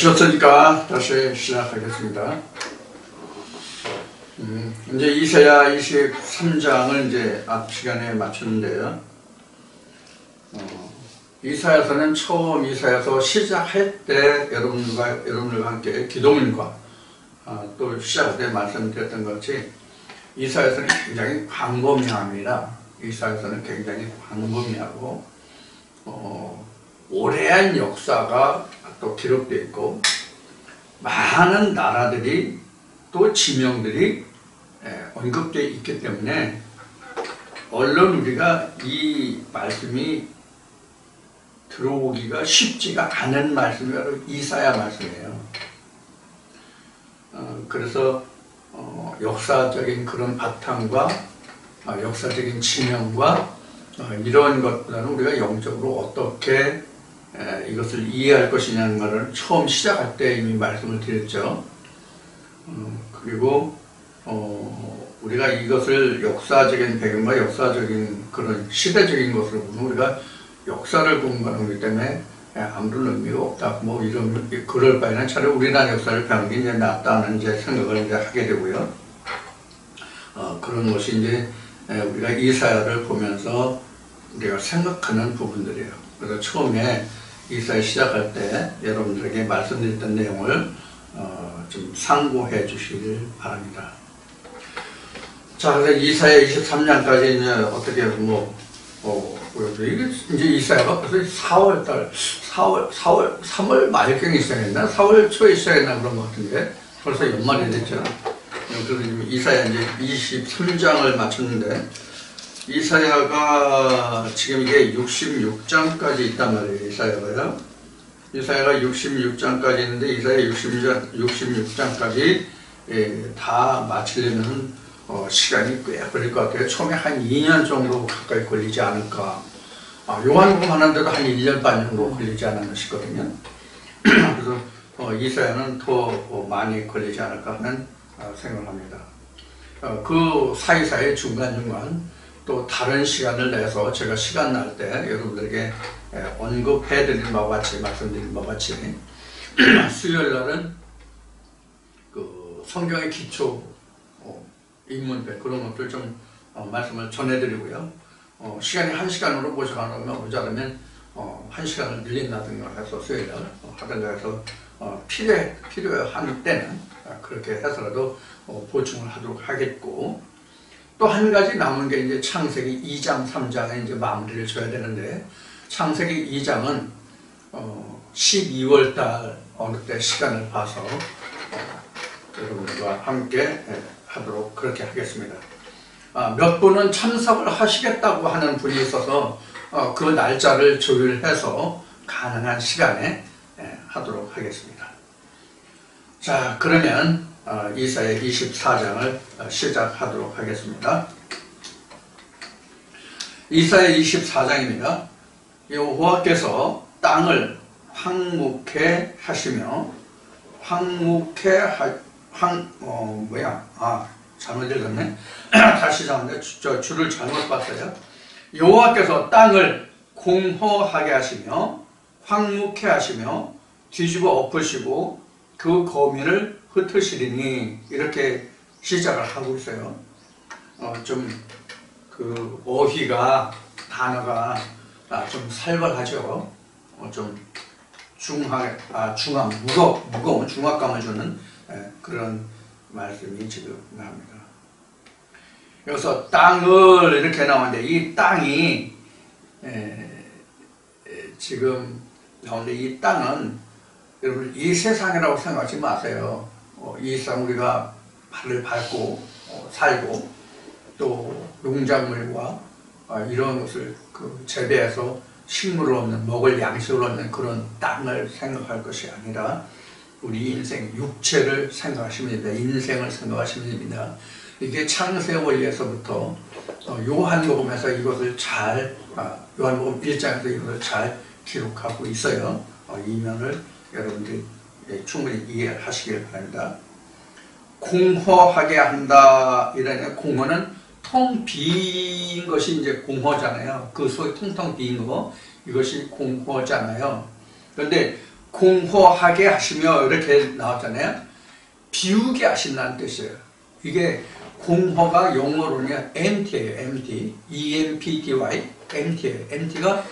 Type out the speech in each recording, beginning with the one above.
쉬었으니까 다시 시작하겠습니다. 이제 이사야 23장을 이제 앞 시간에 마쳤는데요. 이사야서는 처음 이사야서 시작할 때 여러분들과 함께 기도문과 또 시작할 때 말씀드렸던 것 같이 이사야서는 굉장히 광범위합니다. 이사야서는 굉장히 광범위하고 오래한 역사가 또 기록되어 있고 많은 나라들이 또 지명들이 언급되어 있기 때문에 얼른 우리가 이 말씀이 들어오기가 쉽지가 않은 말씀이 바로 이사야 말씀이에요. 그래서 역사적인 그런 바탕과 역사적인 지명과 이런 것보다는 우리가 영적으로 어떻게 이것을 이해할 것이냐는 것을 처음 시작할 때 이미 말씀을 드렸죠. 그리고 우리가 이것을 역사적인 배경과 역사적인 그런 시대적인 것으로 보면 우리가 역사를 공부하는 거기 때문에 아무런 의미가 없다. 뭐 이런 그럴 바에는 차라리 우리나라 역사를 배우는 게 이제 낫다는 이제 생각을 이제 하게 되고요. 그런 것이 이제 우리가 이사야를 보면서 우리가 생각하는 부분들이에요. 그래서 처음에 이사야 시작할 때 여러분들에게 말씀드렸던 내용을 좀 참고해 주시길 바랍니다. 자, 그래서 이사야 23장까지 이제 어떻게 이게 이제 이사야가 벌써 3월 말경에 시작했나? 4월 초에 시작했나 그런 것 같은데 벌써 연말이 됐죠. 그래서 이사야 이제 23장을 마쳤는데 이사야가 지금 이게 66장까지 있단 말이에요. 이사야가 66장까지 있는데 이사야 66장까지 다 마치려면 시간이 꽤 걸릴 것 같아요. 처음에 한 2년 정도 가까이 걸리지 않을까. 요한복음 하는데도 한 1년 반 정도 걸리지 않았나 싶거든요. 그래서 이사야는 더 많이 걸리지 않을까 하는 생각을 합니다. 그 사이사이 중간중간 또 다른 시간을 내서 제가 시간 날 때 여러분들에게 언급해드린 바와 같이 말씀드린 바와 같이 수요일 날은 그 성경의 기초 인문배 그런 것들 좀 말씀을 전해드리고요. 시간이 1시간으로 모자라면 1시간을 늘린다든가 해서 수요일 날 하든가 해서 필요한 때는 그렇게 해서라도 보충을 하도록 하겠고, 또 한 가지 남은 게 이제 창세기 2장, 3장에 이제 마무리를 줘야 되는데, 창세기 2장은 12월 달 어느 때 시간을 봐서 여러분들과 함께 하도록 그렇게 하겠습니다. 몇 분은 참석을 하시겠다고 하는 분이 있어서 그 날짜를 조율해서 가능한 시간에 하도록 하겠습니다. 자, 그러면 이사야 24장을 시작하도록 하겠습니다. 이사야 24장입니다. 여호와께서 땅을 황무케 하시며 잘못 읽었네. 다시 잡는데 줄을 잘못 봤어요. 여호와께서 땅을 공허하게 하시며 황무케 하시며 뒤집어 엎으시고 그 거민을 흩으시리니, 이렇게 시작을 하고 있어요. 좀 그 어휘가 단어가 좀 살벌하죠. 좀 무거운 중압감을 주는 그런 말씀이 지금 나옵니다. 여기서 땅을 이렇게 나오는데 이 땅이 지금 나오는데 이 땅은 여러분 이 세상이라고 생각하지 마세요. 이 세상 우리가 발을 밟고 살고 또 농작물과 이런 것을 재배해서 식물을 얻는, 먹을 양식을 얻는 그런 땅을 생각할 것이 아니라 우리 인생, 육체를 생각하시면 됩니다. 인생을 생각하시면 됩니다. 이게 창세 원리에서부터 요한복음에서 이것을 요한복음 1장에서 이것을 잘 기록하고 있어요. 이 면을 여러분들이 충분히 이해하시길 바랍니다. 공허하게 한다. 이러면 공허는 텅 빈 것이 이제 공허잖아요. 그 속에 텅텅 빈 거, 이것이 공허잖아요. 그런데 공허하게 하시며 이렇게 나왔잖아요. 비우게 하신다는 뜻이에요. 이게 공허가 영어로는 empty예요. empty. E-M-P-T-Y. empty예요. empty가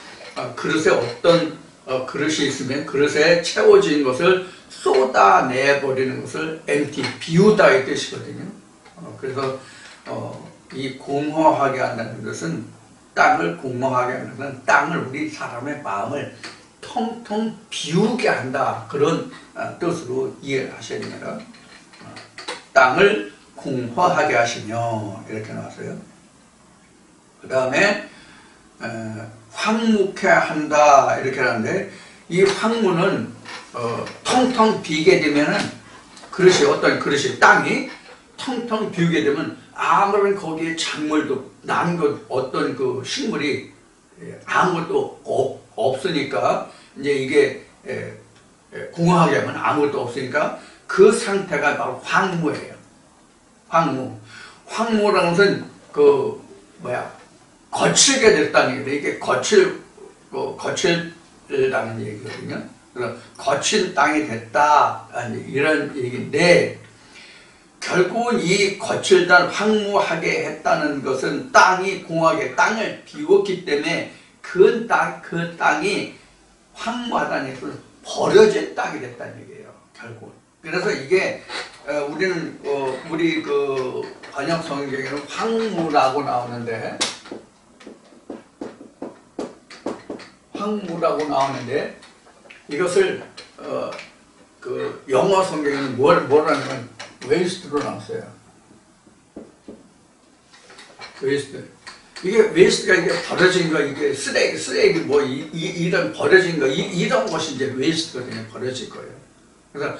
그릇에 어떤 그릇이 있으면 그릇에 채워진 것을 쏟아내버리는 것을 empty, 비우다 이 뜻이거든요. 그래서 이 공허하게 한다는 것은 땅을 공허하게 하는 것은 땅을 우리 사람의 마음을 텅텅 비우게 한다. 그런 뜻으로 이해를 하셔야 됩니다. 땅을 공허하게 하시며 이렇게 나왔어요. 그 다음에 황무케 한다 이렇게 하는데 이 황무는 텅텅 비게 되면은 그릇이 어떤 그릇이 땅이 텅텅 비우게 되면 아무런 거기에 작물도 난 것 어떤 그 식물이 아무것도 없으니까 이제 이게 공허하게 하면 아무것도 없으니까 그 상태가 바로 황무예요. 황무. 황무라는 것은 그 거칠게 됐다는 얘기예요. 이게 거칠다는 얘기거든요. 그래서 거친 땅이 됐다 이런 얘기인데 결국은 이 거칠단 황무하게 했다는 것은 땅이 공허하게 땅을 비웠기 때문에 그 땅이 황무하다는 것은 버려진 땅이 됐다는 얘기예요. 결국. 그래서 이게 우리는 우리 그 번역 성경에는 황무라고 나오는데 이것을 그 영어 성경에는 뭐라는 웨이스트로 나왔어요. 웨이스트. 이게 웨이스트가 이게 버려진 거, 이게 쓰레기 뭐 이런 버려진 거 이런 것이 이제 웨이스트거든요. 버려질 거예요. 그래서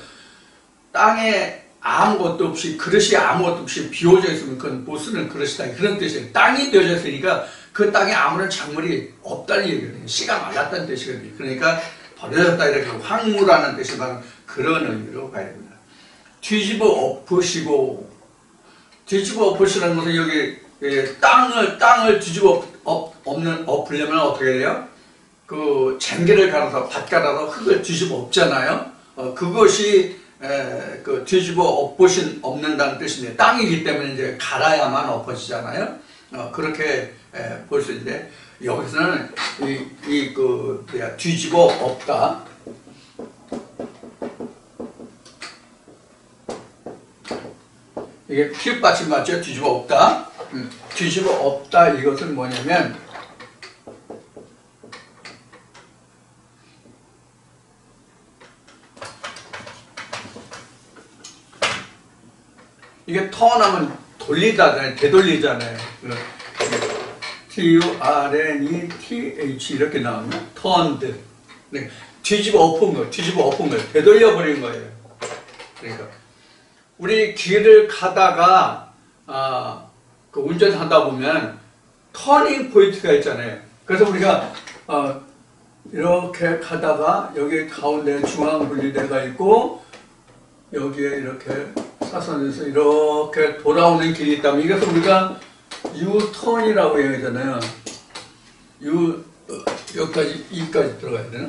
땅에 아무것도 없이 그릇이 아무것도 없이 비워져 있으면 그건 못 쓰는 그릇이다 그런 뜻이에요. 땅이 비워져 있으니까 그 땅에 아무런 작물이 없다는 얘기거든요. 씨가 말랐다는 뜻이거든요. 그러니까 버려졌다 이렇게 황무라는 뜻이 바로 그런 의미로 봐야 됩니다. 뒤집어 엎으시는 것은 여기 땅을 뒤집어 엎으려면 어떻게 해요? 그 쟁기를 갈아서 밭 갈아서 흙을 뒤집어 엎잖아요. 그것이 그 뒤집어 엎는다는 뜻인데 땅이기 때문에 이제 갈아야만 엎어지잖아요. 그렇게 볼 수 있는데 여기서는 뒤집어 엎다. 이게 피읍 받침 맞죠? 뒤집어 엎다. 뒤집어 엎다 이것은 뭐냐면 이게 턴하면 돌리다잖아요. 되돌리잖아요. T-U-R-N-E-T-H 이렇게 나오면 turned. 뒤집어 엎은 거, 되돌려 버린 거예요. 그러니까 우리 길을 가다가 그 운전하다 보면 터닝 포인트가 있잖아요. 그래서 우리가 이렇게 가다가 여기 가운데 중앙 분리대가 있고 여기에 이렇게 사선에서 이렇게 돌아오는 길이 있다면 이것을 우리가 U-턴이라고 얘기하잖아요. 여기까지 E까지 들어가야 되나?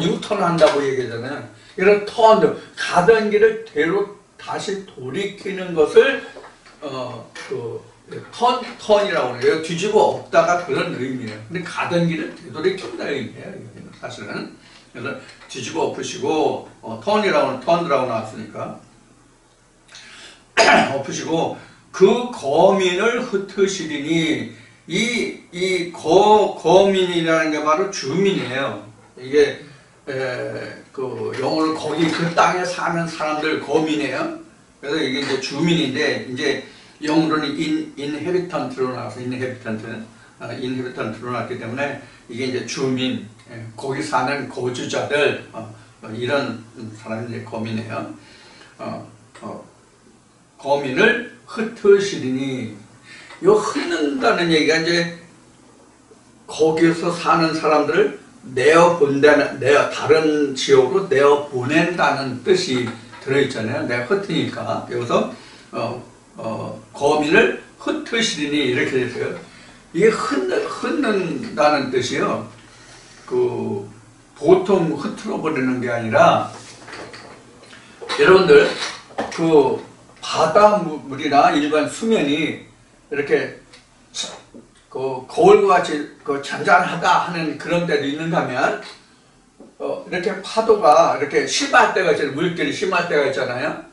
U-턴 한다고 얘기하잖아요. 이런 턴, 가던 길을 대로 다시 돌이키는 것을 턴이라고 해요. 뒤집어 엎다가 그런 의미예요. 근데 가던 길을 되돌이킨다 의미예요. 사실은. 그래서 뒤집어 엎으시고 턴이라고 나왔으니까 엎으시고 그 거민을 흩으시리니 이 거민이라는 게 바로 주민이에요. 이게 그 영어로 거기 그 땅에 사는 사람들 거민이에요. 그래서 이게 이제 주민인데 이제 영어로는 inhabitant로 나와서 inhabitant로 나왔기 때문에 이게 이제 주민, 거기 사는 거주자들 이런 사람이 이제 거민이에요. 거민을 흩으시리니 이 흩는다는 얘기가 이제 거기서 사는 사람들을 다른 지역으로 내어 보낸다는 뜻이 들어있잖아요. 내가 흩으니까. 여기서 거민을 흩으시리니 이렇게 됐어요. 이게 흩는다는 뜻이요. 그 보통 흐트러 버리는 게 아니라 여러분들 그 바닷물이나 일반 수면이 이렇게 그 거울과 같이 그 잔잔하다 하는 그런 데도 있는가 하면 이렇게 파도가 이렇게 심할 때가 있잖아요. 물결이 심할 때가 있잖아요.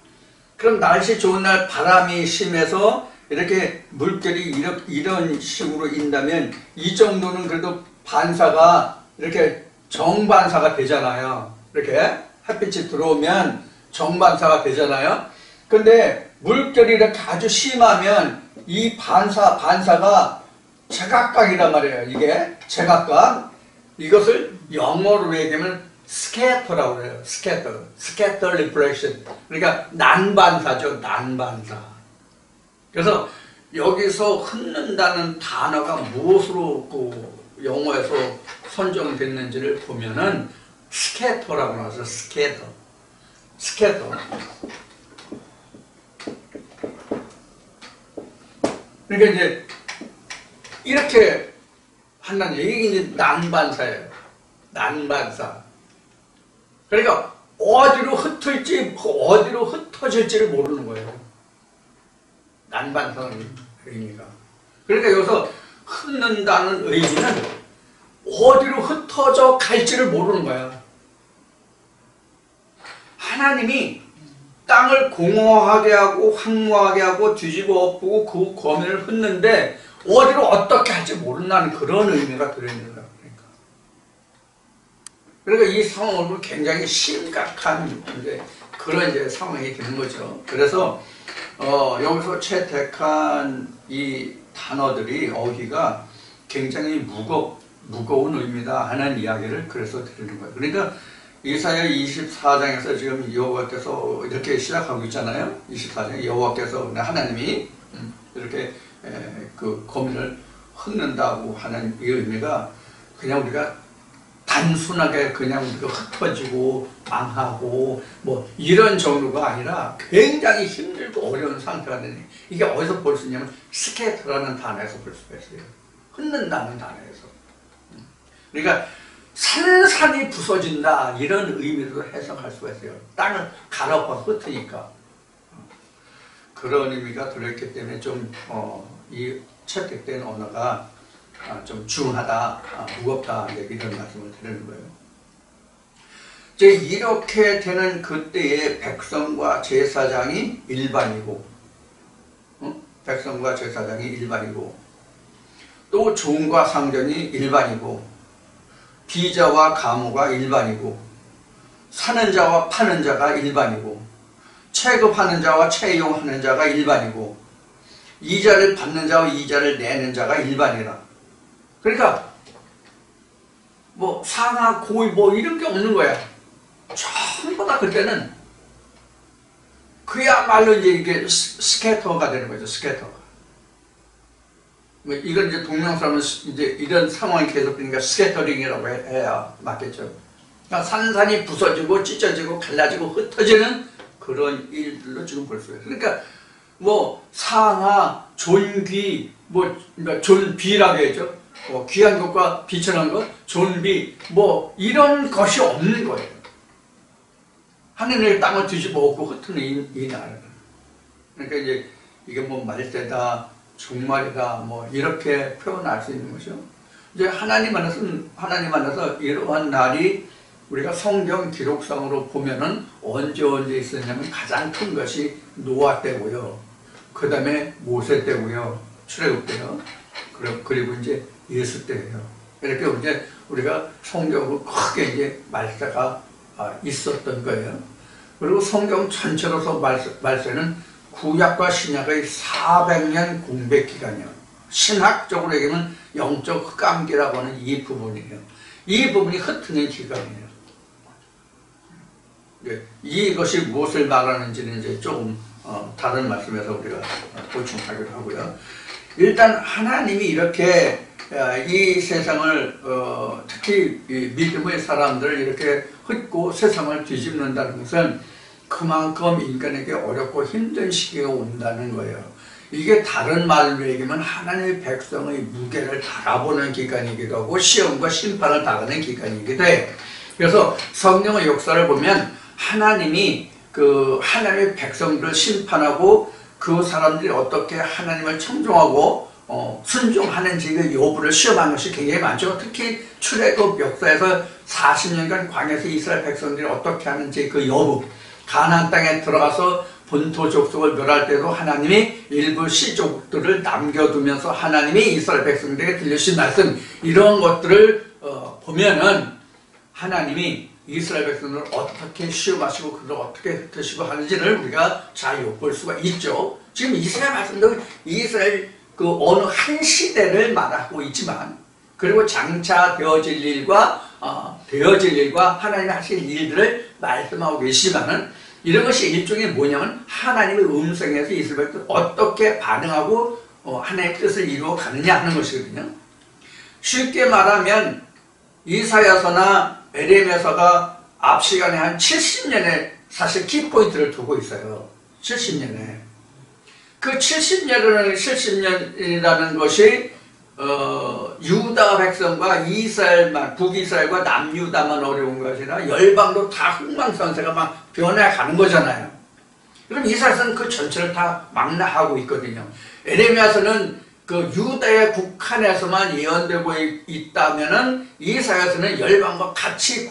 그럼 날씨 좋은 날 바람이 심해서 이렇게 물결이 이런 식으로 인다면 이 정도는 그래도 반사가 이렇게 정반사가 되잖아요. 이렇게 햇빛이 들어오면 정반사가 되잖아요. 근데 물결이 이렇게 아주 심하면 이 반사가 제각각이란 말이에요. 이게 제각각. 이것을 영어로 얘기하면 스캐터라고 해요. 스캐터 리플렉션. 그러니까 난반사죠. 난반사. 그래서 여기서 흩는다는 단어가 무엇으로 그 영어에서 선정됐는지를 보면은 스캐터라고 나와서 스캐터. 그러니까 이제 이렇게 한다는 얘기. 이게 이제 난반사예요. 난반사. 그러니까 어디로 흩을지 어디로 흩어질지를 모르는 거예요. 난반사의 의미가. 그러니까 여기서 흩는다는 의미는 어디로 흩어져 갈지를 모르는 거야. 하나님이 땅을 공허하게 하고 황무하게 하고 뒤집어 엎고 그 거민을 흩는데 어디로 어떻게 할지 모른다는 그런 의미가 들어있는 거야. 그러니까 이 상황으로 굉장히 심각한 그런 이제 상황이 되는 거죠. 그래서 여기서 채택한 이 단어들이 어휘가 굉장히 무거운 의미다 하는 이야기를 그래서 드리는 거예요. 그러니까 이사야 24장에서 지금 여호와께서 이렇게 시작하고 있잖아요. 24장 여호와께서 하나님이 이렇게 그 거민을 흩는다고 하는 이 의미가 그냥 우리가 단순하게 그냥 우리가 흩어지고 망하고 뭐 이런 정도가 아니라 굉장히 힘들고 어려운 상태가 되니 이게 어디서 볼 수 있냐면 스캐터라는 단어에서 볼 수가 있어요. 흩는다는 단어에서. 그러니까 산산이 부서진다 이런 의미로 해석할 수가 있어요. 땅을 갈아엎어 흩으니까. 그런 의미가 들어있기 때문에 좀 이 채택된 언어가 좀 중하다, 무겁다 이런 말씀을 드리는 거예요. 이제 이렇게 되는 그때의 백성과 제사장이 일반이고, 백성과 제사장이 일반이고, 또 종과 상전이 일반이고, 비자와 가무가 일반이고, 사는 자와 파는 자가 일반이고, 체급하는 자와 채용하는 자가 일반이고, 이자를 받는 자와 이자를 내는 자가 일반이라. 그러니까 뭐 상하 고위 뭐 이런 게 없는 거야. 전부 다 그때는 그야말로 이제 이게 스캐터가 되는 거죠. 스캐터가. 뭐 이건 이제 동명사는 이제 이런 상황이 계속되니까 스캐터링이라고 해야 맞겠죠. 그러니까 산산이 부서지고 찢어지고 갈라지고 흩어지는 그런 일들로 지금 볼 수 있어요. 그러니까 뭐 상하, 존귀, 뭐 존비라고 했죠. 귀한 것과 비천한 것, 존비, 뭐 이런 것이 없는 거예요. 하늘의 땅을 뒤집어 엎고 흩는 이 나라는. 그러니까 이제 이게 뭐 말세다, 종말이다, 뭐 이렇게 표현할 수 있는 것이죠. 이제 하나님 안에서 이러한 날이 우리가 성경 기록상으로 보면은 언제 있었냐면 가장 큰 것이 노아 때고요. 그 다음에 모세 때고요. 출애굽 때요. 그리고 이제 예수 때예요. 이렇게 이제 우리가 성경으로 크게 이제 말세가 있었던 거예요. 그리고 성경 전체로서 말세는 구약과 신약의 400년 공백 기간이에요. 신학적으로 얘기하면 영적 흑암기라고 하는 이 부분이에요. 이 부분이 흩어진 기간이에요. 이것이 무엇을 말하는지는 이제 조금 다른 말씀에서 우리가 보충하기로 하고요. 일단 하나님이 이렇게 이 세상을 특히 이 믿음의 사람들을 이렇게 흩고 세상을 뒤집는다는 것은 그만큼 인간에게 어렵고 힘든 시기가 온다는 거예요. 이게 다른 말로 얘기하면 하나님의 백성의 무게를 달아보는 기간이기도 하고 시험과 심판을 당하는 기간이기도 해요. 그래서 성령의 역사를 보면 하나님이 하나님의 백성들을 심판하고 그 사람들이 어떻게 하나님을 청종하고 순종하는지 그 여부를 시험하는 것이 굉장히 많죠. 특히 출애굽 역사에서 40년간 광야에서 이스라엘 백성들이 어떻게 하는지 그 여부, 가나안 땅에 들어가서 본토 족속을 멸할 때도 하나님이 일부 시족들을 남겨두면서 하나님이 이스라엘 백성들에게 들려주신 말씀, 이런 것들을 보면은 하나님이 이스라엘 백성들을 어떻게 시험하시고 그들을 어떻게 흩으시고 하는지를 우리가 잘 엿볼 수가 있죠. 지금 이스라엘 말씀도 이스라엘 어느 한 시대를 말하고 있지만, 그리고 장차 되어질 일과 하나님이 하실 일들을 말씀하고 계시지만은, 이런 것이 일종의 뭐냐면 하나님의 음성에서 이스라엘 백성이 어떻게 반응하고 하나님의 뜻을 이루어 가느냐 하는 것이거든요. 쉽게 말하면 이사야서나 에레미야서가 앞 시간에 한 70년의 사실 키포인트를 두고 있어요. 70년에. 그 70년이라는 것이 유다 백성과 북이스라엘과 남유다만 어려운 것이 아니라 열방도 다 흥망성쇠가 막 변해가는 거잖아요. 그럼 이사야서는 그 전체를 다 망라하고 있거든요. 에레미야서는 그 유다의 국한에서만 예언되고 있다면은 이사야서는 열방과 같이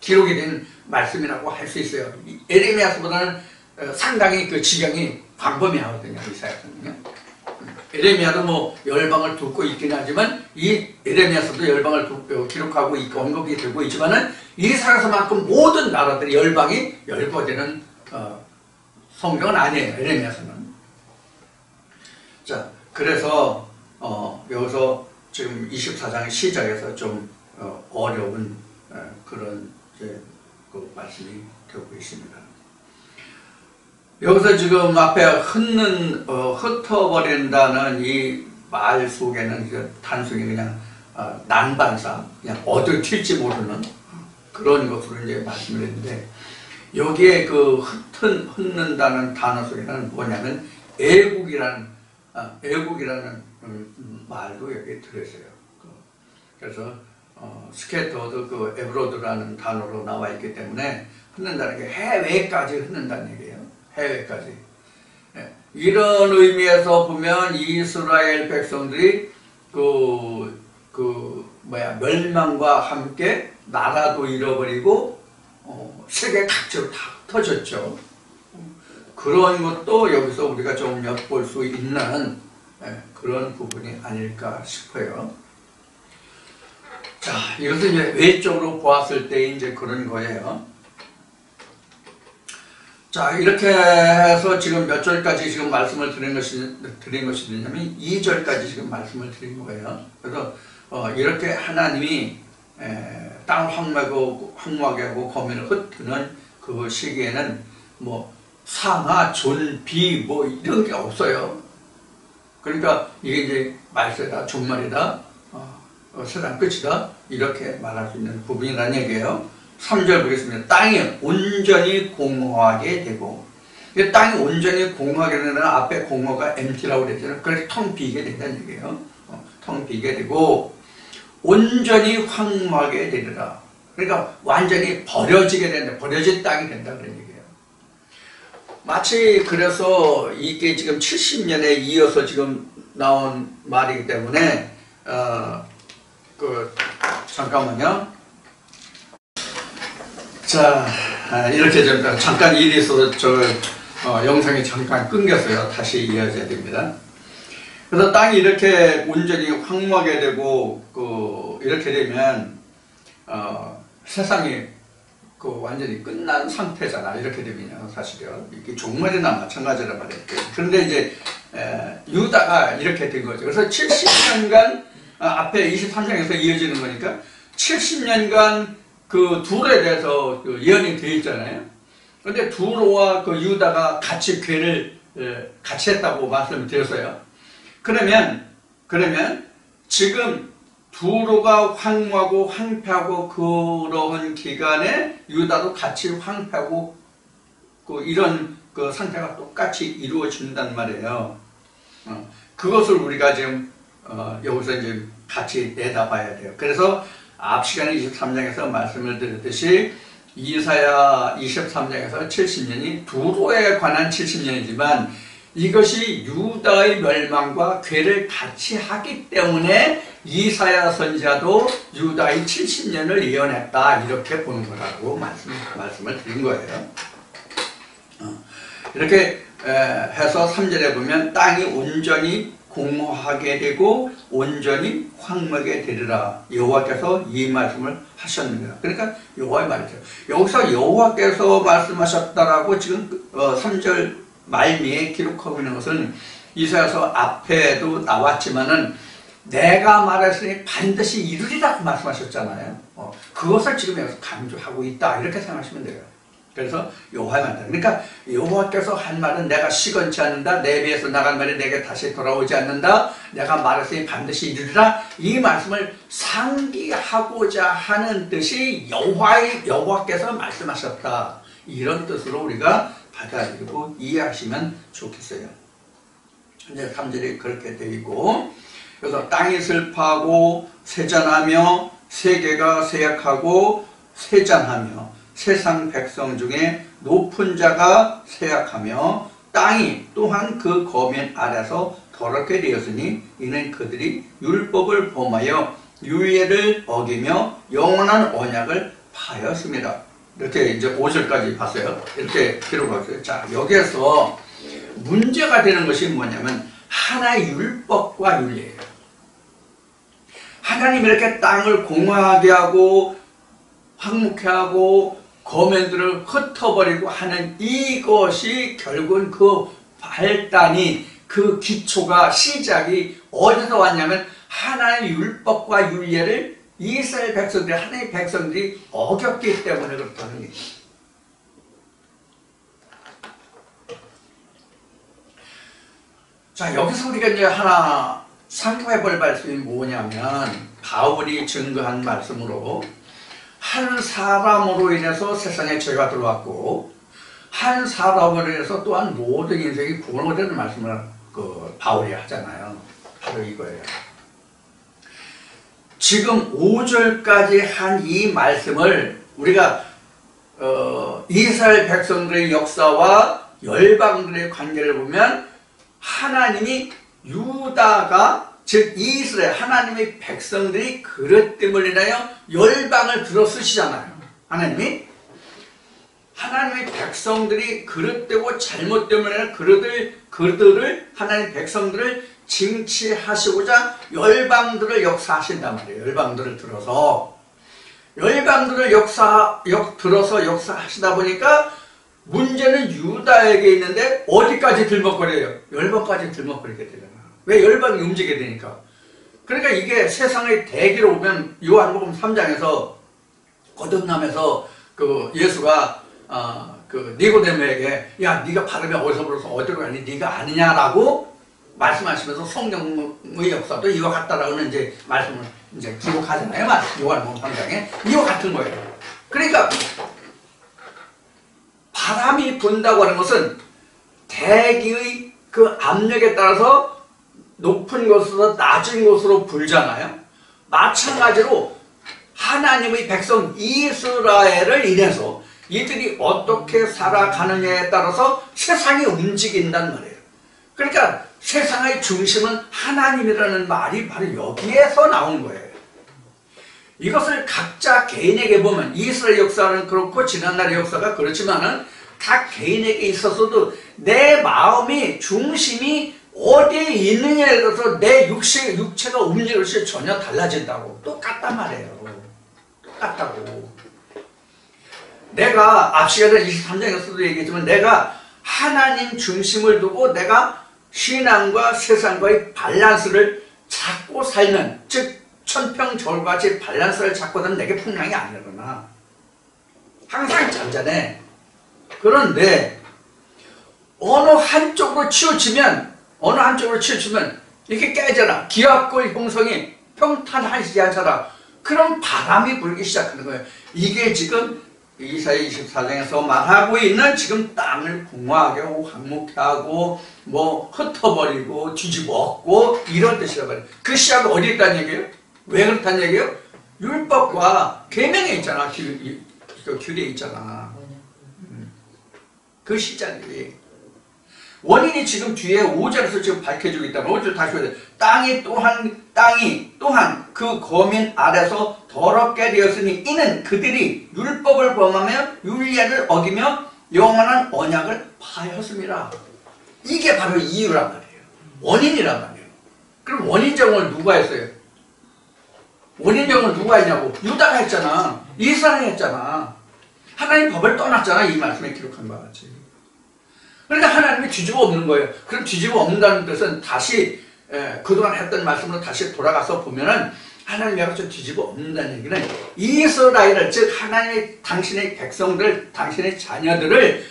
기록이 된 말씀이라고 할 수 있어요. 에레미야서보다는 상당히 그 지경이 광범위하거든요. 이사야서는요. 에레미야도 열방을 두고 있긴 하지만 이 에레미야서도 열방을 기록하고 있고 언급이 되고 있지만은 이사야서만큼 모든 나라들이 열방이 열거되는 성경은 아니에요. 에레미야서는. 자, 그래서 여기서 지금 24장의 시작에서 좀 어려운 그런 그 말씀이 되고 있습니다. 여기서 지금 앞에 흩어버린다는 이 말 속에는 단순히 그냥 난반사, 그냥 어딜 튈지 모르는 그런 것으로 이제 말씀을 했는데, 여기에 흩는다는 단어 속에는 뭐냐면 애국이라는 말도 여기에 들어있어요. 그래서 스캐터드 에브로드라는 단어로 나와 있기 때문에 흩는다는 게 해외까지 흩는다는 얘기예요. 해외까지. 이런 의미에서 보면 이스라엘 백성들이 멸망과 함께 나라도 잃어버리고 세계 각지로 다 흩어졌죠. 그런 것도 여기서 우리가 좀 엿볼 수 있는 그런 부분이 아닐까 싶어요. 자, 이것은 이제 외적으로 보았을 때 이제 그런 거예요. 자, 이렇게 해서 지금 몇 절까지 지금 말씀을 드린 것이 되냐면 2절까지 지금 말씀을 드린 거예요. 그래서 이렇게 하나님이 땅을 황무하게 하고 거민을 흩트는 그 시기에는 상하, 존, 비 이런 게 없어요. 그러니까 이게 이제 말세다, 종말이다, 세상 끝이다, 이렇게 말할 수 있는 부분이라는 얘기예요. 3절 보겠습니다. 땅이 온전히 공허하게 되고, 땅이 온전히 공허하게 되는 앞에 공허가 empty라고 그랬잖아요. 그래서 텅 비게 된다는 얘기예요. 텅 비게 되고 온전히 황무하게 되리라. 그러니까 완전히 버려지게 된다. 버려진 땅이 된다 그런 얘기예요. 마치 그래서 이게 지금 70년에 이어서 지금 나온 말이기 때문에 잠깐만요. 자, 이렇게 좀 잠깐 일이 있어서 영상이 잠깐 끊겼어요. 다시 이어져야 됩니다. 그래서 땅이 이렇게 온전히 황무하게 되고 이렇게 되면 세상이 완전히 끝난 상태잖아. 이렇게 되면요, 사실은 이게 종말이나 마찬가지란 말이에요. 그런데 이제 유다가 이렇게 된 거죠. 그래서 70년간 앞에 23장에서 이어지는 거니까 70년간 둘에 대해서 예언이 되어 있잖아요. 그런데 두로와 유다가 같이 괴를 같이 했다고 말씀을 드렸어요. 그러면 지금 두로가 황무하고 황폐하고 그런 기간에 유다도 같이 황폐하고 이런 상태가 똑같이 이루어진단 말이에요. 그것을 우리가 지금 여기서 이제 같이 내다봐야 돼요. 그래서 앞 시간에 23장에서 말씀을 드렸듯이 이사야 23장에서 70년이 두로에 관한 70년이지만 이것이 유다의 멸망과 괴를 같이 하기 때문에 이사야 선지자도 유다의 70년을 예언했다 이렇게 보는 거라고 말씀을 드린 거예요. 이렇게 해서 3절에 보면 땅이 온전히 공허하게 되고 온전히 황무하게 되리라 여호와께서 이 말씀을 하셨느니라. 그러니까 여호와의 말이죠. 여기서 여호와께서 말씀하셨다라고 지금 3절 말미에 기록하고 있는 것은 이사야서 앞에도 나왔지만은 내가 말했으니 반드시 이루리라고 말씀하셨잖아요. 그것을 지금 여기서 강조하고 있다 이렇게 생각하시면 돼요. 그래서 여호와의 말이다. 그러니까 여호와께서 한 말은 내가 시건치 않는다. 내 입에서 나간 말이 내게 다시 돌아오지 않는다. 내가 말했으니 반드시 이루리라. 이 말씀을 상기하고자 하는 뜻이 여호와께서 말씀하셨다. 이런 뜻으로 우리가 받아들이고 이해하시면 좋겠어요. 이제 3절이 그렇게 되어 있고, 그래서 땅이 슬퍼하고 세잔하며 세계가 쇠약하고 세잔하며 세상 백성 중에 높은 자가 쇠약하며 땅이 또한 그 거민 아래서 더럽게 되었으니 이는 그들이 율법을 범하여 유예를 어기며 영원한 언약을 파였습니다. 이렇게 이제 5절까지 봤어요. 이렇게 기록했어요. 자, 여기에서 문제가 되는 것이 뭐냐면 하나의 율법과 윤리예요. 하나님이 이렇게 땅을 공허하게 하고 황무케 하고 거민들을 흩어버리고 하는 이것이 결국은 그 발단이 그 기초가 시작이 어디서 왔냐면 하나의 율법과 윤례를 이스라엘 백성들이 하나님의 백성들이 어겼기 때문에 그렇다는 얘기예요. 자, 여기서 우리가 이제 하나 상고해 볼 말씀이 뭐냐면 바울이 증거한 말씀으로 한 사람으로 인해서 세상에 죄가 들어왔고 한 사람으로 인해서 또한 모든 인생이 구원을 되는 말씀을 바울이 하잖아요. 바로 이거예요. 지금 5절까지 한 이 말씀을 우리가 이스라엘 백성들의 역사와 열방들의 관계를 보면 하나님이 유다가 즉 이스라엘 하나님의 백성들이 그릇 됨을 인하여 열방을 들어 쓰시잖아요. 하나님의 백성들이 그릇되고 잘못됨을 인하여 그들을 하나님의 백성들을 징치하시고자 열방들을 역사하신단 말이에요. 열방들을 들어서 들어서 역사하시다 보니까 문제는 유다에게 있는데 어디까지 들먹거려요? 열방까지 들먹거리게 되잖아. 왜 열방이 움직이게 되니까. 그러니까 이게 세상의 대기로 보면 요한복음 3장에서 거듭남에서 예수가 니고데모에게 야 네가 발음이 어디서 불어서 어디로 가니 네가 아느냐라고 말씀하시면서 성경의 역사도 이와 같다라고는 이제 말씀을 이제 기록하잖아요. 요한복음 3장에 이와 같은 거예요. 그러니까 바람이 분다고 하는 것은 대기의 그 압력에 따라서 높은 곳에서 낮은 곳으로 불잖아요. 마찬가지로 하나님의 백성 이스라엘을 인해서 이들이 어떻게 살아가느냐에 따라서 세상이 움직인단 말이에요. 그러니까 세상의 중심은 하나님이라는 말이 바로 여기에서 나온 거예요. 이것을 각자 개인에게 보면 이스라엘 역사는 그렇고 지난날의 역사가 그렇지만은 각 개인에게 있어서도 내 마음이 중심이 어디에 있느냐에 따라서 내 육체가 움직일 것이 전혀 달라진다고. 똑같단 말이에요. 똑같다고. 내가 앞 시간에 23장에서도 얘기했지만 내가 하나님 중심을 두고 내가 신앙과 세상과의 밸런스를 찾고 살면 즉 천평저울같이 밸런스를 찾고 살면 내게 풍랑이 안 일어나. 항상 잔잔해. 그런데 어느 한쪽으로 치우치면 이렇게 깨져라. 기압골 형성이 평탄하지 않잖아. 그럼 바람이 불기 시작하는 거예요. 이게 지금 이사야 24장에서 말하고 있는 지금 땅을 공허하게 하고 황무케 하고 흩어버리고 뒤집어 엎고 이런 뜻이란 말이에요. 그 시작은 어디에 있다는 얘기예요? 왜 그렇다는 얘기예요? 율법과 계명에 있잖아. 그 규례 있잖아. 그 시작이 원인이 지금 뒤에 5절에서 지금 밝혀지고 있다면 5절 다시 보세요. 땅이 또한 그 거민 아래서 더럽게 되었으니 이는 그들이 율법을 범하며 율례를 어기며 영원한 언약을 파하였습니다. 이게 바로 이유란 말이에요. 원인이란 말이에요. 그럼 원인 제공을 누가 했어요? 원인 제공을 누가 했냐고? 유다가 했잖아. 이스라엘이 했잖아. 하나님 법을 떠났잖아. 이 말씀에 기록한 바와 같이. 그러니까 하나님이 뒤집어 엎는 거예요. 그럼 뒤집어 엎는다는 뜻은 다시 그동안 했던 말씀으로 다시 돌아가서 보면은 하나님이 아주 뒤집어 엎는다는 얘기는 이스라엘을, 즉 하나님의 당신의 백성들, 당신의 자녀들을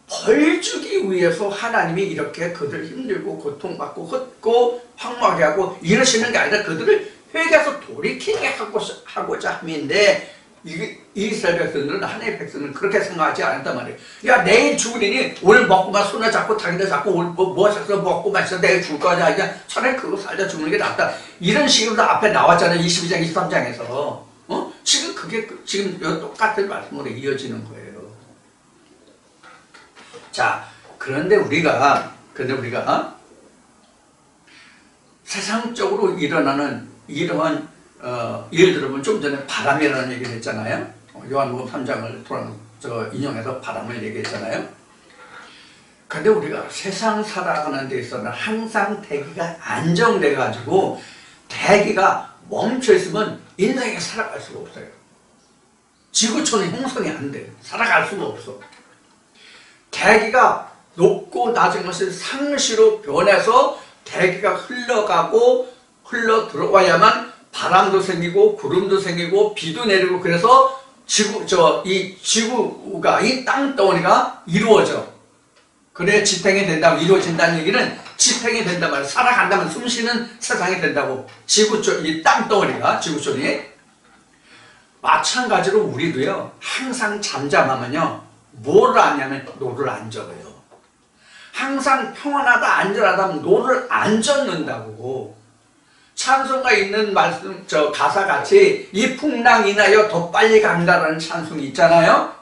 벌 주기 위해서 하나님이 이렇게 그들 힘들고 고통받고 헛고 황망하게 하고 이러시는 게 아니라 그들을 회개해서 돌이키게 하고자 함인데, 이스라엘 백성들은, 하나님의 백성들은 그렇게 생각하지 않았단 말이에요. 야, 내일 죽으리니 오늘 먹고만 손을 잡고 자기들 잡고 오늘 뭐 해서 먹고 마셔서 내일 죽을 거냐, 그냥 차라리 그거 살다 죽는 게 낫다. 이런 식으로 앞에 나왔잖아요. 22장, 23장에서. 지금 그게 지금 똑같은 말씀으로 이어지는 거예요. 자, 그런데 우리가 세상적으로 일어나는 이러한 예를 들면 좀 전에 바람이라는 얘기를 했잖아요. 요한복음 3장을 인용해서 바람을 얘기했잖아요. 근데 우리가 세상 살아가는 데 있어서는 항상 대기가 안정돼 가지고 대기가 멈춰 있으면 인생에 살아갈 수가 없어요. 지구촌이 형성이 안 돼요. 살아갈 수가 없어. 대기가 높고 낮은 것을 상시로 변해서 대기가 흘러가고 흘러 들어와야만 바람도 생기고 구름도 생기고 비도 내리고, 그래서 이 지구가, 이 땅덩어리가 이루어져. 그래 지탱이 된다고, 이루어진다는 얘기는 지탱이 된단 말이야. 살아간다면 숨쉬는 세상이 된다고. 이 땅덩어리가, 지구촌이. 마찬가지로 우리도요, 항상 잠잠하면요, 뭐를 하냐면 노를 안 적어요. 항상 평안하다 안전하다면 노를 안 젓는다고. 찬송가에 있는 말씀, 가사같이 이 풍랑이 나여 더 빨리 간다라는 찬송이 있잖아요.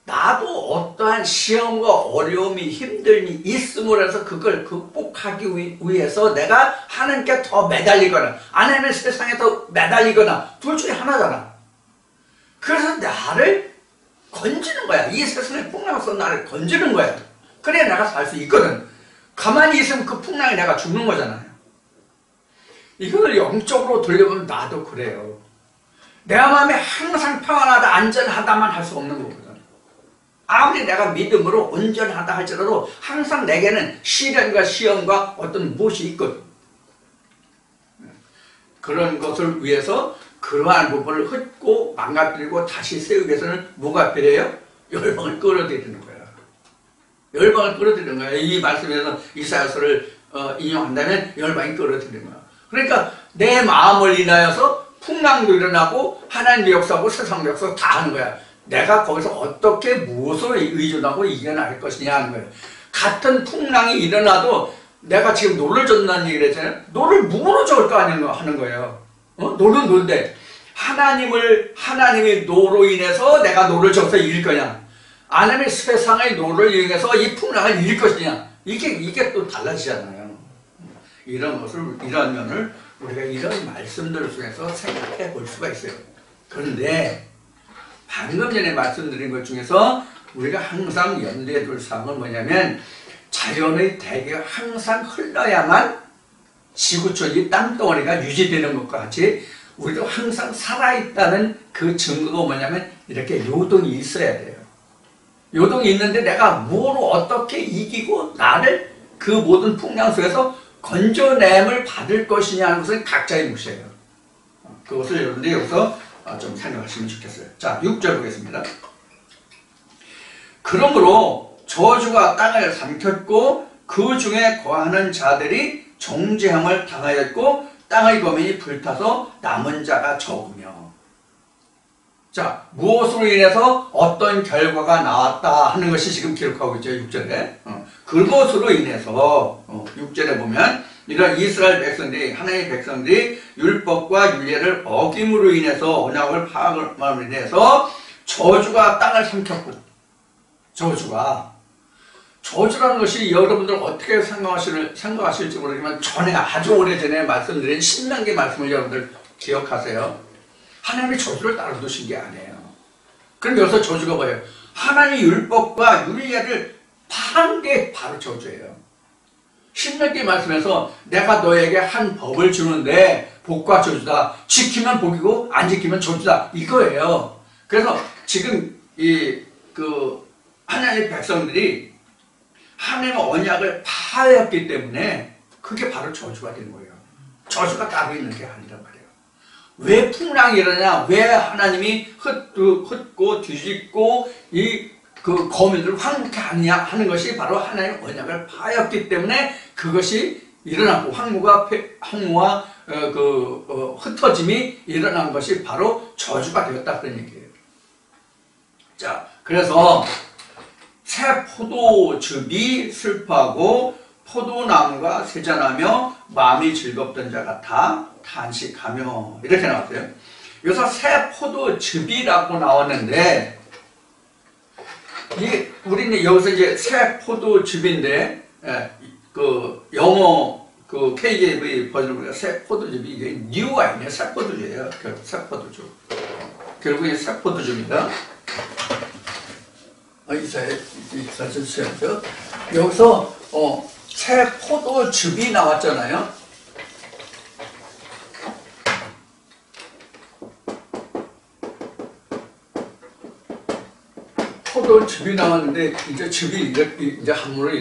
나도 어떠한 시험과 어려움이 힘듦이 있음으로 해서 그걸 극복하기 위해서 내가 하나님께 더 매달리거나 아니면 세상에 더 매달리거나 둘 중에 하나잖아. 그래서 나를 건지는 거야. 이 세상의 풍랑에서 나를 건지는 거야. 그래야 내가 살 수 있거든. 가만히 있으면 그 풍랑에 내가 죽는 거잖아요. 이걸 영적으로 돌려보면 나도 그래요. 내 마음에 항상 평안하다 안전하다만 할 수 없는 거거든. 아무리 내가 믿음으로 온전하다 할지라도 항상 내게는 시련과 시험과 어떤 무엇이 있거든. 그런 것을 위해서 그러한 부분을 흩고 망가뜨리고 다시 세우기 위해서는 뭐가 필요해요? 열방을 끌어들이는 거야. 열방을 끌어들이는 거야. 이 말씀에서 이사야서를 인용한다면 열방이 끌어들이는 거야. 그러니까 내 마음을 인하여서 풍랑도 일어나고 하나님의 역사하고 세상의 역사 다 하는 거야. 내가 거기서 어떻게 무엇을 의존하고 이겨나갈 것이냐 하는 거예요. 같은 풍랑이 일어나도 내가 지금 노를 젓는다는 얘기를 했잖아요. 노를 무엇으로 젓을 거 아니냐 하는 거예요. 노는 노인데 하나님의 노로 인해서 내가 노를 젓어서 이길 거냐, 아니면 세상의 노를 이용해서 이 풍랑을 이길 것이냐, 이게 또 달라지잖아요. 이런 면을 우리가 이런 말씀들 중에서 생각해 볼 수가 있어요. 그런데 방금 전에 말씀드린 것 중에서 우리가 항상 염두에 둘 사항은 뭐냐면, 자연의 대기가 항상 흘러야만 지구촌 이 땅덩어리가 유지되는 것과 같이 우리도 항상 살아있다는 그 증거가 뭐냐면 이렇게 요동이 있어야 돼요. 요동이 있는데 내가 뭐로 어떻게 이기고 나를 그 모든 풍랑 속에서 건져냄을 받을 것이냐 하는 것은 각자의 몫이에요. 그것을 여러분들이 여기서 좀 생각하시면 좋겠어요. 자, 6절 보겠습니다. 그러므로 저주가 땅을 삼켰고 그 중에 거하는 자들이 정죄함을 당하였고 땅의 거민이 불타서 남은 자가 적으며. 자, 무엇으로 인해서 어떤 결과가 나왔다 하는 것이 지금 기록하고 있죠. 6절에. 그것으로 인해서 6절에 보면 이런 이스라엘 백성들이, 하나님의 백성들이 율법과 율례를 어김으로 인해서, 언약을 파악함으로 인해서 저주가 땅을 삼켰고, 저주라는 것이 여러분들 어떻게 생각하실지 모르지만, 전에 아주 오래전에 말씀드린 신명기 말씀을 여러분들 기억하세요. 하나님이 저주를 따라두신 게 아니에요. 그럼 여기서 저주가 뭐예요? 하나님의 율법과 율례를 파한 게 바로 저주예요. 신명기 말씀에서 내가 너에게 한 법을 주는데 복과 저주다. 지키면 복이고 안 지키면 저주다. 이거예요. 그래서 지금 하나님의 백성들이 하나님의 언약을 파하였기 때문에 그게 바로 저주가 된 거예요. 저주가 따로 있는 게 아니란 말이에요. 왜 풍랑이 일어나냐? 왜 하나님이 흩고 뒤집고 그 거민들을 황무케 하느냐 하는 것이 바로 하나님의 언약을 파였기 때문에 그것이 일어나고 황무와 흩어짐이 일어난 것이 바로 저주가 되었다 그런 얘기예요. 자, 그래서 새 포도즙이 슬퍼하고 포도나무가 세잔하며 마음이 즐겁던 자 같아 탄식하며 이렇게 나왔어요. 여기서 새 포도즙이라고 나왔는데 우리는 여기서 이제 새 포도즙인데 영어 KJV 버전을 보니까 새 포도즙이 이게 뉴가 있네요. 새 포도즙이에요. 새 포도즙. 결국에 새 포도즙입니다. 여기서 새 포도즙이 나왔잖아요. 포도즙이 나왔는데 이제 즙이 이제 한문을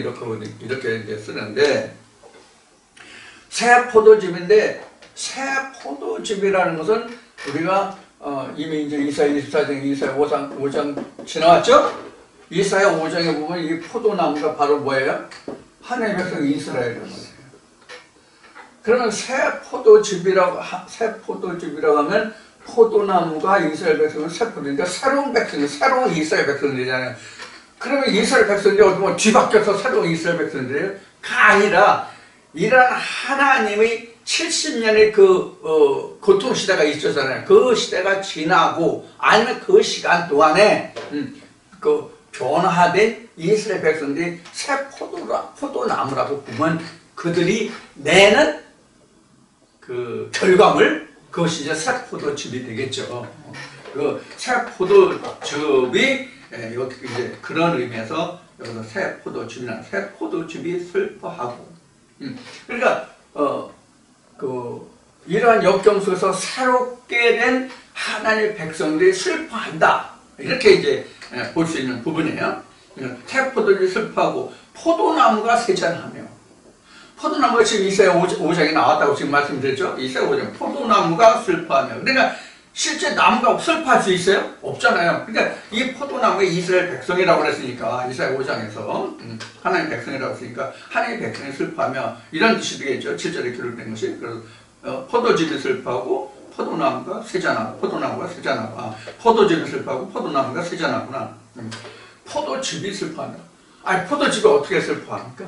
이렇게 이제 쓰는데 새 포도즙인데 새 포도즙이라는 것은 우리가 이미 이제 이사야 24장, 이사야 5장 지나왔죠? 이사야 5장에 보면 이 포도나무가 바로 뭐예요? 하나님의 백성 이스라엘이라는 거예요. 그러면 새 포도즙이라고 하면 포도나무가 이스라엘 백성은 새 포도니까 새로운 백성이 새로운 이스라엘 백성들이잖아요. 그러면 이스라엘 백성들이 어떻게 뒤바뀌어서 새로운 이스라엘 백성들이에요? 아니라 이런 하나님의 70년의 고통 시대가 있었잖아요. 그 시대가 지나고 아니면 그 시간 동안에 변화된 이스라엘 백성들이 새 포도나무라고 보면 그들이 내는 그 결과물, 그것이 이제 새 포도즙이 되겠죠. 그 새 포도즙이 이제 그런 의미에서 여기서 새 포도즙이나 새 포도즙이 슬퍼하고. 그러니까 이러한 역경 속에서 새롭게 된 하나님의 백성들이 슬퍼한다. 이렇게 이제 볼 수 있는 부분이에요. 새 포도즙이 슬퍼하고 포도나무가 세잔하며. 포도나무가 지금 이사야 5장에 나왔다고 지금 말씀드렸죠. 이사야 5장 포도나무가 슬퍼하며. 그러니까 실제 나무가 슬퍼할 수 있어요? 없잖아요. 그러니까 이 포도나무가 이스라엘 백성이라고 그랬으니까 이사야 5장에서 하나님 백성이라고 했으니까 하나님 백성이 슬퍼하며 이런 뜻이 되겠죠. 7절에 기록된 것이. 그래서 포도즙이 슬퍼하고 포도나무가 세잔하고 포도나무가 세잔하고 포도즙이 슬퍼하고 포도나무가 세잔하구나. 포도즙이 슬퍼한다. 아니 포도즙이 어떻게 슬퍼합니까?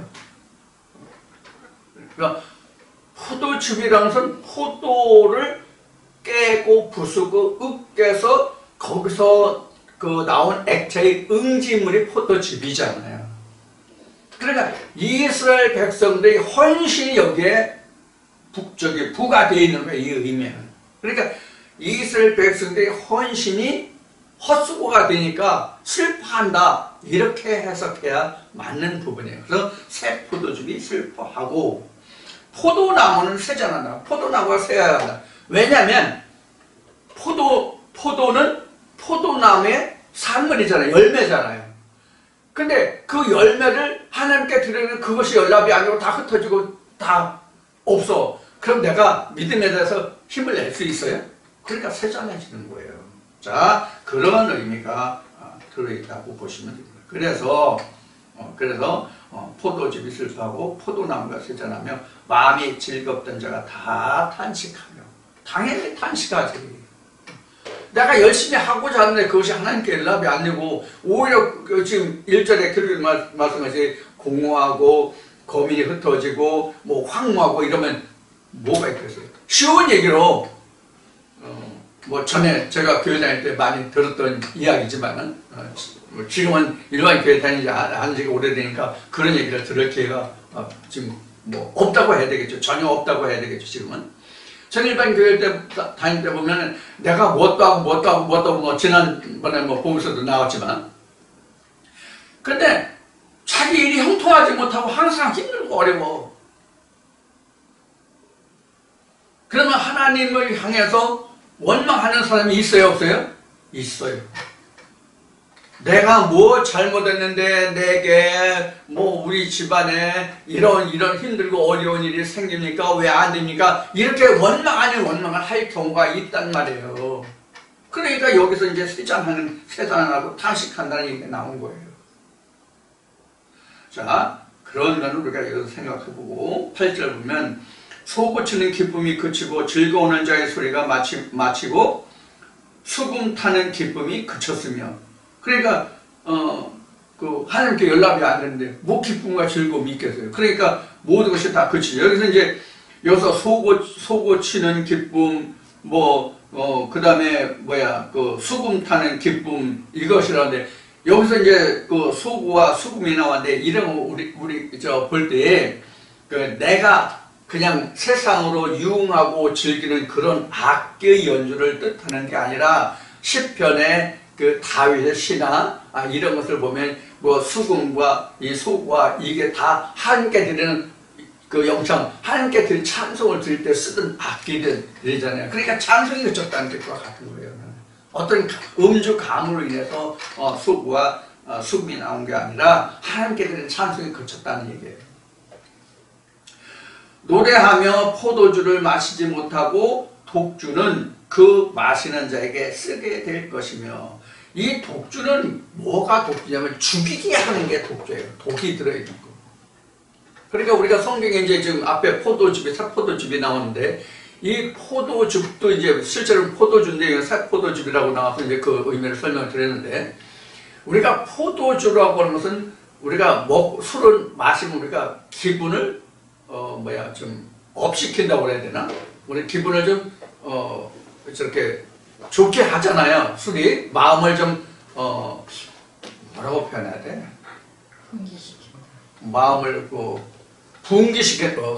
그러니까 포도즙이라는 것은 포도를 깨고 부수고 으깨서 거기서 나온 액체의 응지물이 포도즙이잖아요. 그러니까 이스라엘 백성들이 헌신이 여기에 부가 되어 있는 거예요. 이 의미는. 그러니까 이스라엘 백성들의 헌신이 헛수고가 되니까 슬퍼한다. 이렇게 해석해야 맞는 부분이에요. 그래서 새 포도즙이 슬퍼하고 포도나무는 세잔한다. 포도나무가 세야 한다. 왜냐하면 포도는 포도나무의 산물이잖아요. 열매잖아요. 근데 그 열매를 하나님께 드리는 그것이 연락이 아니고 다 흩어지고 다 없어. 그럼 내가 믿음에 대해서 힘을 낼 수 있어요? 그러니까 세잔해지는 거예요. 자, 그런 의미가 들어있다고 보시면 됩니다. 그래서 포도즙이 슬퍼하고 포도나무가 세잔하며 마음이 즐겁던 자가 다 탄식하며. 당연히 탄식하지. 내가 열심히 하고자 하는데 그것이 하나님께 연락이 안 되고 오히려 지금 1절에 그렇게 말씀하시 공허하고 거민이 흩어지고 뭐 황무하고 이러면 뭐가 있겠어요? 쉬운 얘기로 뭐 전에 제가 교회 다닐 때 많이 들었던 이야기지만은 뭐 지금은 일반 교회 다니지 않은 지가 오래되니까 그런 얘기를 들을 기회가 지금 뭐 없다고 해야 되겠죠. 전혀 없다고 해야 되겠죠. 지금은. 전 일반 교회 때 다닐 때 보면은 내가 뭣도 하고 뭐 지난번에 뭐 보면서도 나왔지만, 근데 자기 일이 형통하지 못하고 항상 힘들고 어려워. 그러면 하나님을 향해서 원망하는 사람이 있어요, 없어요? 있어요. 내가 뭐 잘못했는데 내게 뭐 우리 집안에 이런 힘들고 어려운 일이 생깁니까? 왜 안 됩니까? 이렇게 원망 아닌 원망을 할 경우가 있단 말이에요. 그러니까 여기서 이제 세잔하고 탄식한다는 얘기가 나온 거예요. 자, 그런 면을 우리가 여기서 생각해보고 8절 보면 솟구치는 기쁨이 그치고 즐거워하는 자의 소리가 마치고 수금 타는 기쁨이 그쳤으며, 그러니까 그 하나님께 연락이 안 되는데 뭐 기쁨과 즐거움이 있겠어요. 그러니까 모든 것이 다 그치죠. 여기서 솟구치는 기쁨, 그 다음에 그 수금 타는 기쁨, 이것이라는데, 여기서 이제 그 소구와 수금이 나왔는데, 이런 거 우리 볼 때에 내가 그냥 세상으로 유흥하고 즐기는 그런 악기의 연주를 뜻하는 게 아니라, 시편의 그 다윗의 시나 이런 것을 보면 뭐 수금과 이 소구와 이게 다 하나님께 드리는 그 영상, 하나님께 드린 찬송을 드릴 때 쓰던 악기들이잖아요. 그러니까 찬송이 그쳤다는 것과 같은 거예요. 어떤 음주 감으로 인해서 소구와 수금이 나온 게 아니라 하나님께 드리는 찬송이 그쳤다는 얘기예요. 노래하며 포도주를 마시지 못하고 독주는 그 마시는 자에게 쓰게 될 것이며, 이 독주는 뭐가 독주냐면 죽이게 하는 게 독주예요. 독이 들어있는 거. 그러니까 우리가 성경에 이제 지금 앞에 포도즙이 나오는데, 이 포도즙도 이제 실제로 포도주인데 새포도즙이라고 나와서 이제 그 의미를 설명을 드렸는데, 우리가 포도주라고 하는 것은 우리가 술을 마시면 우리가 기분을 좀 업시킨다고 해야 되나? 우리 기분을 좀 저렇게 좋게 하잖아요. 술이 마음을 좀 뭐라고 표현해야 돼? 마음을 흥분시킨다고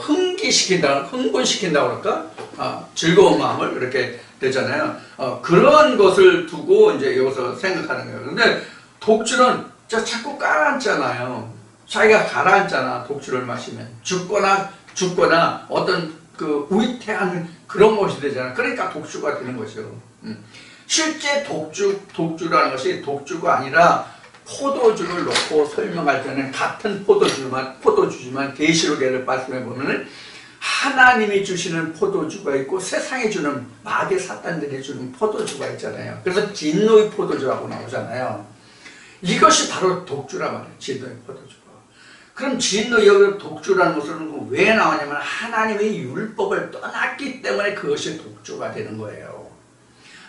그럴까? 즐거운 마음을 이렇게 되잖아요. 그런 것을 두고 이제 여기서 생각하는 거예요. 근데 독주는 자꾸 가라앉잖아요. 자기가 가라앉잖아. 독주를 마시면 죽거나 어떤 그 위태한 그런 것이 되잖아. 그러니까 독주가 되는 것이요. 실제 독주라는 것이 독주가 아니라, 포도주를 놓고 설명할 때는 같은 포도주지만 계시록에 말씀해 보면은 하나님이 주시는 포도주가 있고 세상이 주는 마귀 사탄들이 주는 포도주가 있잖아요. 그래서 진노의 포도주라고 나오잖아요. 이것이 바로 독주란 말이에요. 진노의 포도주가. 그럼 진노의 독주라는 것은 왜 나오냐면, 하나님의 율법을 떠났기 때문에 그것이 독주가 되는 거예요.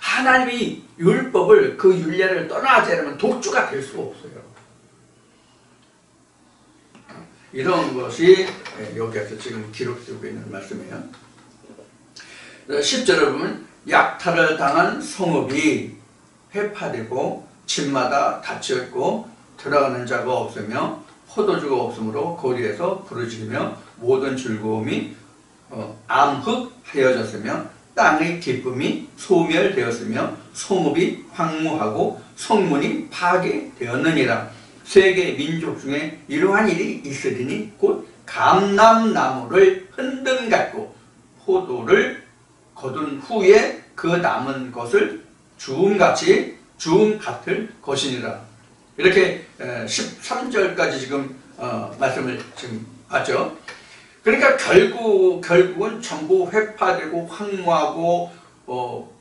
하나님이 율법을, 그 율례를 떠나지 않으면 독주가 될 수가 없어요. 이런 것이 여기에서 지금 기록되고 있는 말씀이에요. 10절에 보면 약탈을 당한 성읍이 회파되고 집마다 닫혀있고 들어가는 자가 없으며 포도주가 없으므로 거리에서 부르짖으며 모든 즐거움이 암흑하여졌으며 땅의 기쁨이 소멸되었으며 성읍이 황무하고 성문이 파괴되었느니라. 세계 민족 중에 이러한 일이 있으리니 곧 감람나무를 흔든 같고 포도를 거둔 후에 그 남은 것을 주움 같을 것이니라. 이렇게 13절까지 지금 말씀을 지금 하죠. 그러니까 결국은 전부 회파되고 황무하고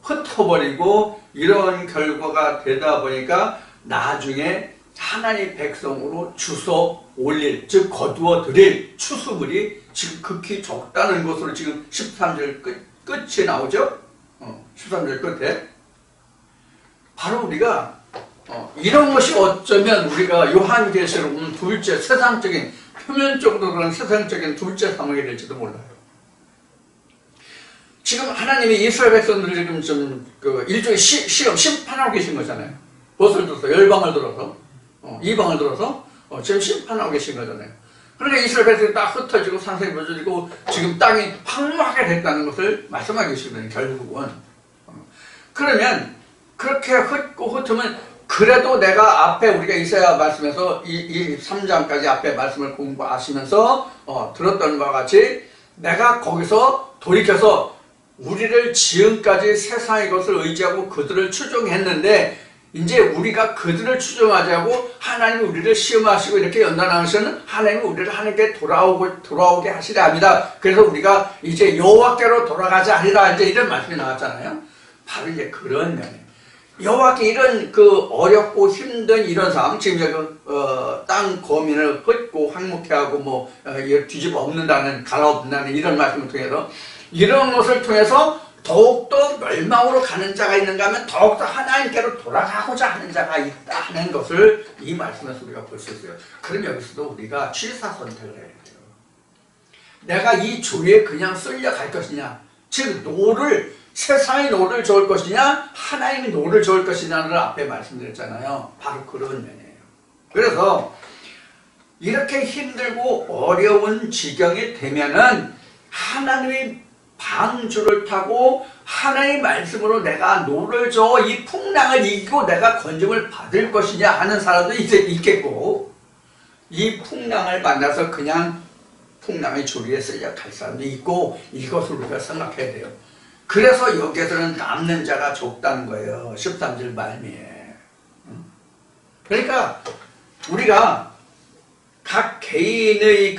흩어버리고 이런 결과가 되다 보니까 나중에 하나님 백성으로 주워 올릴, 즉 거두어 드릴 추수물이 지금 극히 적다는 것으로 지금 13절 끝이 나오죠. 13절 끝에 바로 우리가 이런 것이 어쩌면 우리가 요한계시록 둘째 세상적인 표면적으로는 세상적인 둘째 사망이 될지도 몰라요. 지금 하나님이 이스라엘 백성들을 지금 좀 일종의 시험, 심판하고 계신 거잖아요. 무엇을 들어서? 열방을 들어서, 이방을 들어서 지금 심판하고 계신 거잖아요. 그러니까 이스라엘 백성이 딱 흩어지고 산성이 벌어지고 지금 땅이 황무하게 됐다는 것을 말씀하고 계시거든요. 결국은. 그러면 그렇게 흩으면 그래도 내가 앞에 우리가 이사야 말씀에서 이 3장까지 앞에 말씀을 공부하시면서 들었던 바와 같이 내가 거기서 돌이켜서 우리를 지금까지 세상의 것을 의지하고 그들을 추종했는데 이제 우리가 그들을 추종하지 않고 하나님이 우리를 시험하시고 이렇게 연단하시면 하나님이 우리를 하나님께 돌아오게 하시려 합니다. 그래서 우리가 이제 여호와께로 돌아가자 하리라 이제 이런 말씀이 나왔잖아요. 바로 이제 그런 면이에요. 여호와께 이런 어렵고 힘든 이런 상황, 지금 여기 땅 거민을 흩고 황무케 하고 뒤집어 엎는다는 갈아엎는다는 이런 말씀을 통해서 이런 것을 통해서 더욱더 멸망으로 가는 자가 있는가 하면 더욱더 하나님께로 돌아가고자 하는 자가 있다 하는 것을 이 말씀에서 우리가 볼 수 있어요. 그럼 여기서도 우리가 취사 선택을 해야 돼요. 내가 이 조에 그냥 쓸려갈 것이냐, 즉 세상이 노를 좋을 것이냐 하나님이 노를 좋을 것이냐를 앞에 말씀드렸잖아요. 바로 그런 면이에요. 그래서 이렇게 힘들고 어려운 지경이 되면은 하나님이 방주를 타고 하나님의 말씀으로 내가 노를 저어 이 풍랑을 이기고 내가 건짐을 받을 것이냐 하는 사람도 있겠고, 이 풍랑을 만나서 그냥 풍랑의 조리에 쓸려갈 사람도 있고, 이것을 우리가 생각해야 돼요. 그래서 여기에서는 남는 자가 적다는 거예요. 13절 말미에. 그러니까 우리가 각 개인의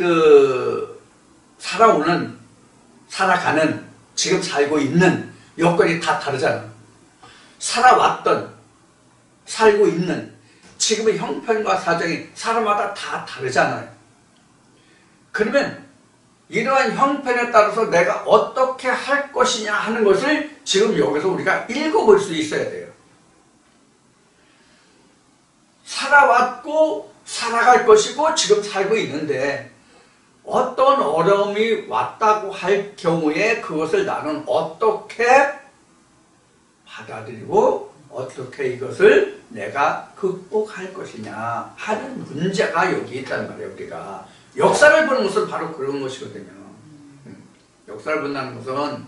살아가는, 지금 살고 있는 여건이 다 다르잖아. 살아왔던, 살고 있는 지금의 형편과 사정이 사람마다 다 다르잖아요. 그러면 이러한 형편에 따라서 내가 어떻게 할 것이냐 하는 것을 지금 여기서 우리가 읽어볼 수 있어야 돼요. 살아왔고 살아갈 것이고 지금 살고 있는데 어떤 어려움이 왔다고 할 경우에 그것을 나는 어떻게 받아들이고 어떻게 이것을 내가 극복할 것이냐 하는 문제가 여기 있다는 말이에요. 우리가 역사를 보는 것은 바로 그런 것이거든요. 역사를 본다는 것은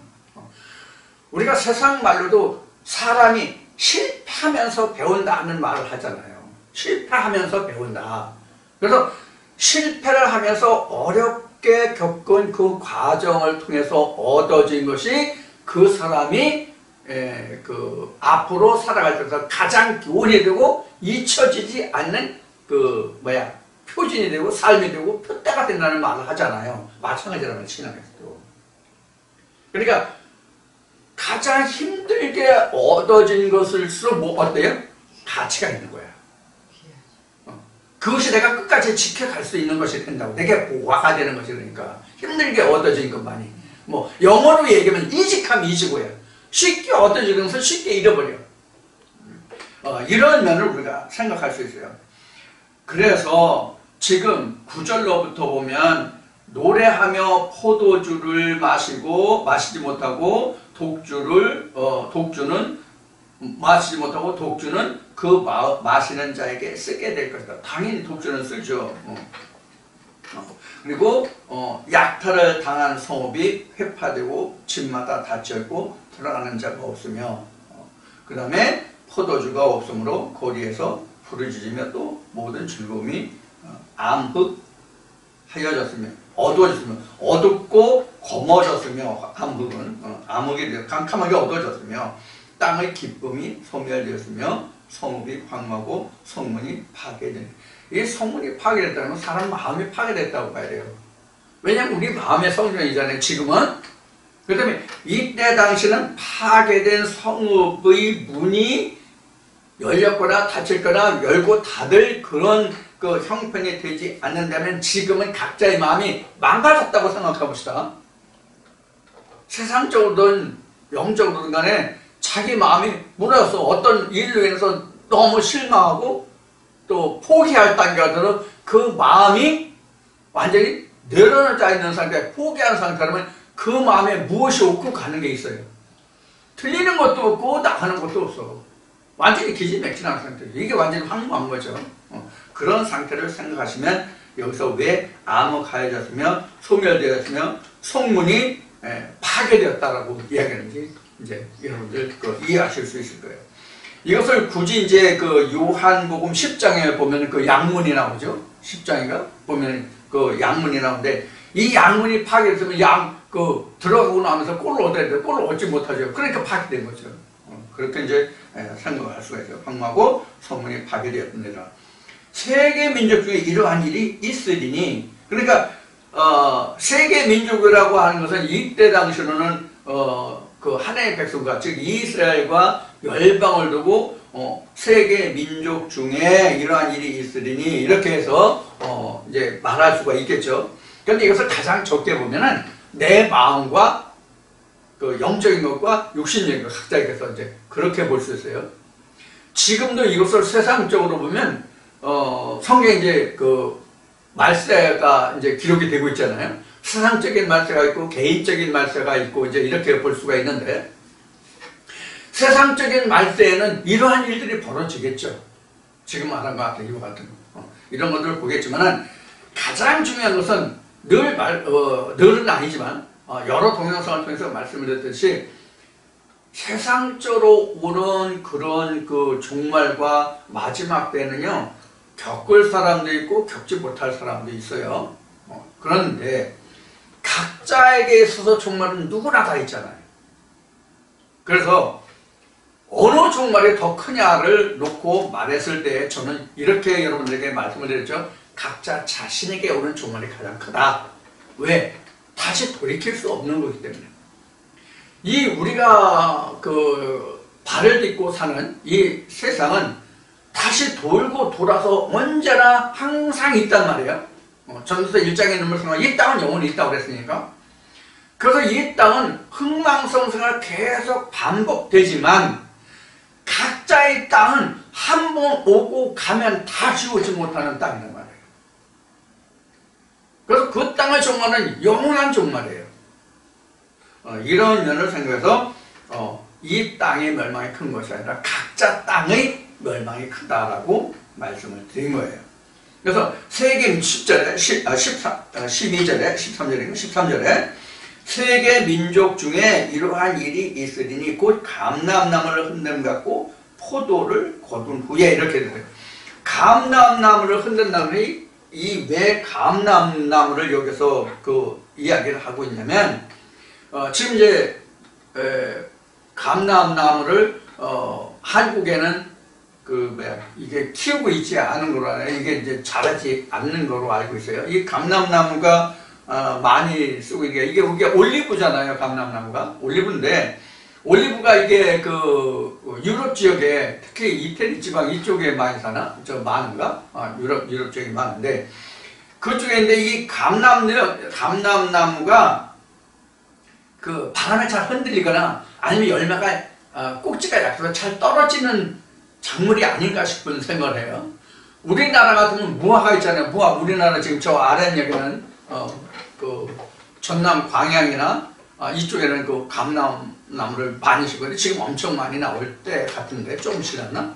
우리가 세상 말로도 사람이 실패하면서 배운다 하는 말을 하잖아요. 실패하면서 배운다. 그래서 실패를 하면서 어렵게 겪은 그 과정을 통해서 얻어진 것이 그 사람이 앞으로 살아갈 때서 가장 교훈이 되고 잊혀지지 않는 표준이 되고 삶이 되고 표대가 된다는 말을 하잖아요. 마찬가지라면 신앙에서도. 그러니까 가장 힘들게 얻어진 것일수록 어때요? 가치가 있는 거야. 그것이 내가 끝까지 지켜갈 수 있는 것이 된다고. 내게 보화가 되는 것이. 그러니까 힘들게 얻어진 것만이. 영어로 얘기하면 이직하면 이지고요. 쉽게 얻어지는 것을 쉽게 잃어버려. 이런 면을 우리가 생각할 수 있어요. 그래서 지금 9절로부터 보면 노래하며 포도주를 마시지 못하고 독주는 마시지 못하고 독주는 그 마시는 자에게 쓰게 될 것이다. 당연히 독주는 쓰죠. 그리고 약탈을 당한 성읍이 회파되고 집마다 닫혀있고 들어가는 자가 없으며, 그 다음에 포도주가 없으므로 거리에서 부르짖으며 또 모든 즐거움이 암흑하여졌으며 어두워졌으며 어둡고 검어졌으며 암흑이 캄캄하게 어두워졌으며 땅의 기쁨이 소멸되었으며 성읍이 황무하고 성문이 파괴되니. 이 성문이 파괴됐다는 건 사람 마음이 파괴됐다고 봐야 돼요. 왜냐하면 우리 마음의 성전이잖아요. 지금은. 그 다음에 이때 당시는 파괴된 성읍의 문이 열렸거나 닫힐거나 열고 닫을 그런 형편이 되지 않는다면 지금은 각자의 마음이 망가졌다고 생각해봅시다. 세상적으로든 영적으로든 간에 자기 마음이 무너져서 어떤 일로 인해서 너무 실망하고 또 포기할 단계가 들어 그 마음이 완전히 내려놓자 있는 상태, 포기한 상태라면 그 마음에 무엇이 없고 가는 게 있어요. 틀리는 것도 없고 나가는 것도 없어. 완전히 기진맥진한 상태죠. 이게 완전히 황무한 거죠. 그런 상태를 생각하시면 여기서 왜 암흑하여졌으며 소멸되었으며 성문이 파괴되었다라고 이야기하는지 이제 여러분들 이해하실 수 있을 거예요. 이것을 굳이 이제 그 요한복음 10장에 보면 그 양문이 나오죠. 10장인가 보면 그 양문이 나오는데 이 양문이 파괴됐으면 들어가고 나면서 골을 얻어야 돼. 골을 얻지 못하죠. 그러니까 파괴된 거죠. 그렇게 이제 생각할 수가 있어요. 황무하고 성문이 파괴되었습니다. 세계 민족 중에 이러한 일이 있으리니, 그러니까 세계 민족이라고 하는 것은 이때 당시로는 그 하나의 백성과 즉 이스라엘과 열방을 두고 세계 민족 중에 이러한 일이 있으리니 이렇게 해서 이제 말할 수가 있겠죠. 그런데 이것을 가장 적게 보면은 내 마음과 그 영적인 것과 육신적인 것 각자에게서 이제 그렇게 볼 수 있어요. 지금도 이것을 세상적으로 보면 성경에 이제 그 말세가 이제 기록이 되고 있잖아요. 세상적인 말세가 있고 개인적인 말세가 있고 이제 이렇게 볼 수가 있는데, 세상적인 말세에는 이러한 일들이 벌어지겠죠. 지금 말한 것 같은 이와 같은 이런 것들을 보겠지만은 가장 중요한 것은 늘은 아니지만 여러 동영상을 통해서 말씀을 드렸듯이 세상적으로 오는 그런 그 종말과 마지막 때는요, 겪을 사람도 있고 겪지 못할 사람도 있어요. 그런데 각자에게 있어서 종말은 누구나 다 있잖아요. 그래서 어느 종말이 더 크냐를 놓고 말했을 때 저는 이렇게 여러분들에게 말씀을 드렸죠. 각자 자신에게 오는 종말이 가장 크다. 왜? 다시 돌이킬 수 없는 거기 때문에. 이 우리가 그 발을 딛고 사는 이 세상은 다시 돌고 돌아서 언제나 항상 있단 말이에요. 전도서 1장에 있는 말씀은 이 땅은 영원히 있다고 그랬으니까. 그래서 이 땅은 흥망성쇠가 계속 반복되지만 각자의 땅은 한 번 오고 가면 다 지우지 못하는 땅이란 말이에요. 그래서 그 땅의 종말은 영원한 종말이에요. 이런 면을 생각해서 이 땅의 멸망이 큰 것이 아니라 각자 땅의 멸망이 크다라고 말씀을 드린 거예요. 그래서 세계 10절에 12절에 13절에 세계 민족 중에 이러한 일이 있으리니 곧 감람나무를 흔듦 같고 포도를 거둔 후에 이렇게 돼요. 감람나무를 흔든다는 이 왜 감람나무를 여기서 그 이야기를 하고 있냐면 지금 이제 감람나무를 한국에는 이게 키우고 있지 않은 거로 알아요. 이게 이제 자라지 않는 거로 알고 있어요. 이 감람나무가 많이 쓰고 이게 우리가 올리브잖아요. 감람나무가 올리브인데, 올리브가 이게 그 유럽 지역에 특히 이태리 지방 이쪽에 많이 사나? 많은가? 유럽 지역이 많은데 그쪽에 있는데 이 감람나무가 그 바람에 잘 흔들리거나 아니면 열매가 꼭지가 약해서 잘 떨어지는 작물이 아닌가 싶은 생각을 해요. 우리나라 같으면 무화과 있잖아요. 우리나라 지금 저 아랫역에는 그 전남 광양이나 이쪽에는 그 감람나무를 많이 심거든요. 지금 엄청 많이 나올 때 같은데 조금 지났나?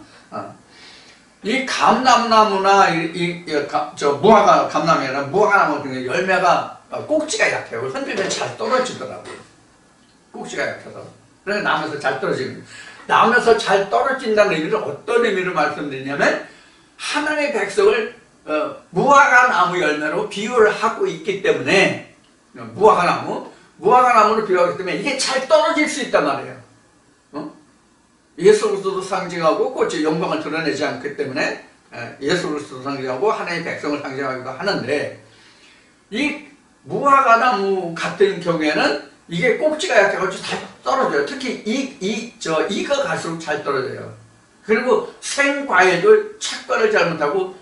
이 감람나무나 저 무화과 감람이나 무화과나무 같은 경우 열매가 꼭지가 약해요. 흔들면 잘 떨어지더라고요. 꼭지가 약해서. 그래서 나무에서 잘 떨어지는. 나무에서 잘 떨어진다는 의미를 어떤 의미로 말씀드리냐면 하나님의 백성을 무화과 나무 열매로 비유를 하고 있기 때문에 무화과 나무를 비유하기 때문에 이게 잘 떨어질 수 있단 말이에요. 예수 그리스도도 상징하고 꽃이 영광을 드러내지 않기 때문에 예수 그리스도도 상징하고 하나님의 백성을 상징하기도 하는데, 이 무화과 나무 같은 경우에는 이게 꼭지가 약해가지고 잘 떨어져요. 특히 이가 갈수록 잘 떨어져요. 그리고 생과일도 착과를 잘못하고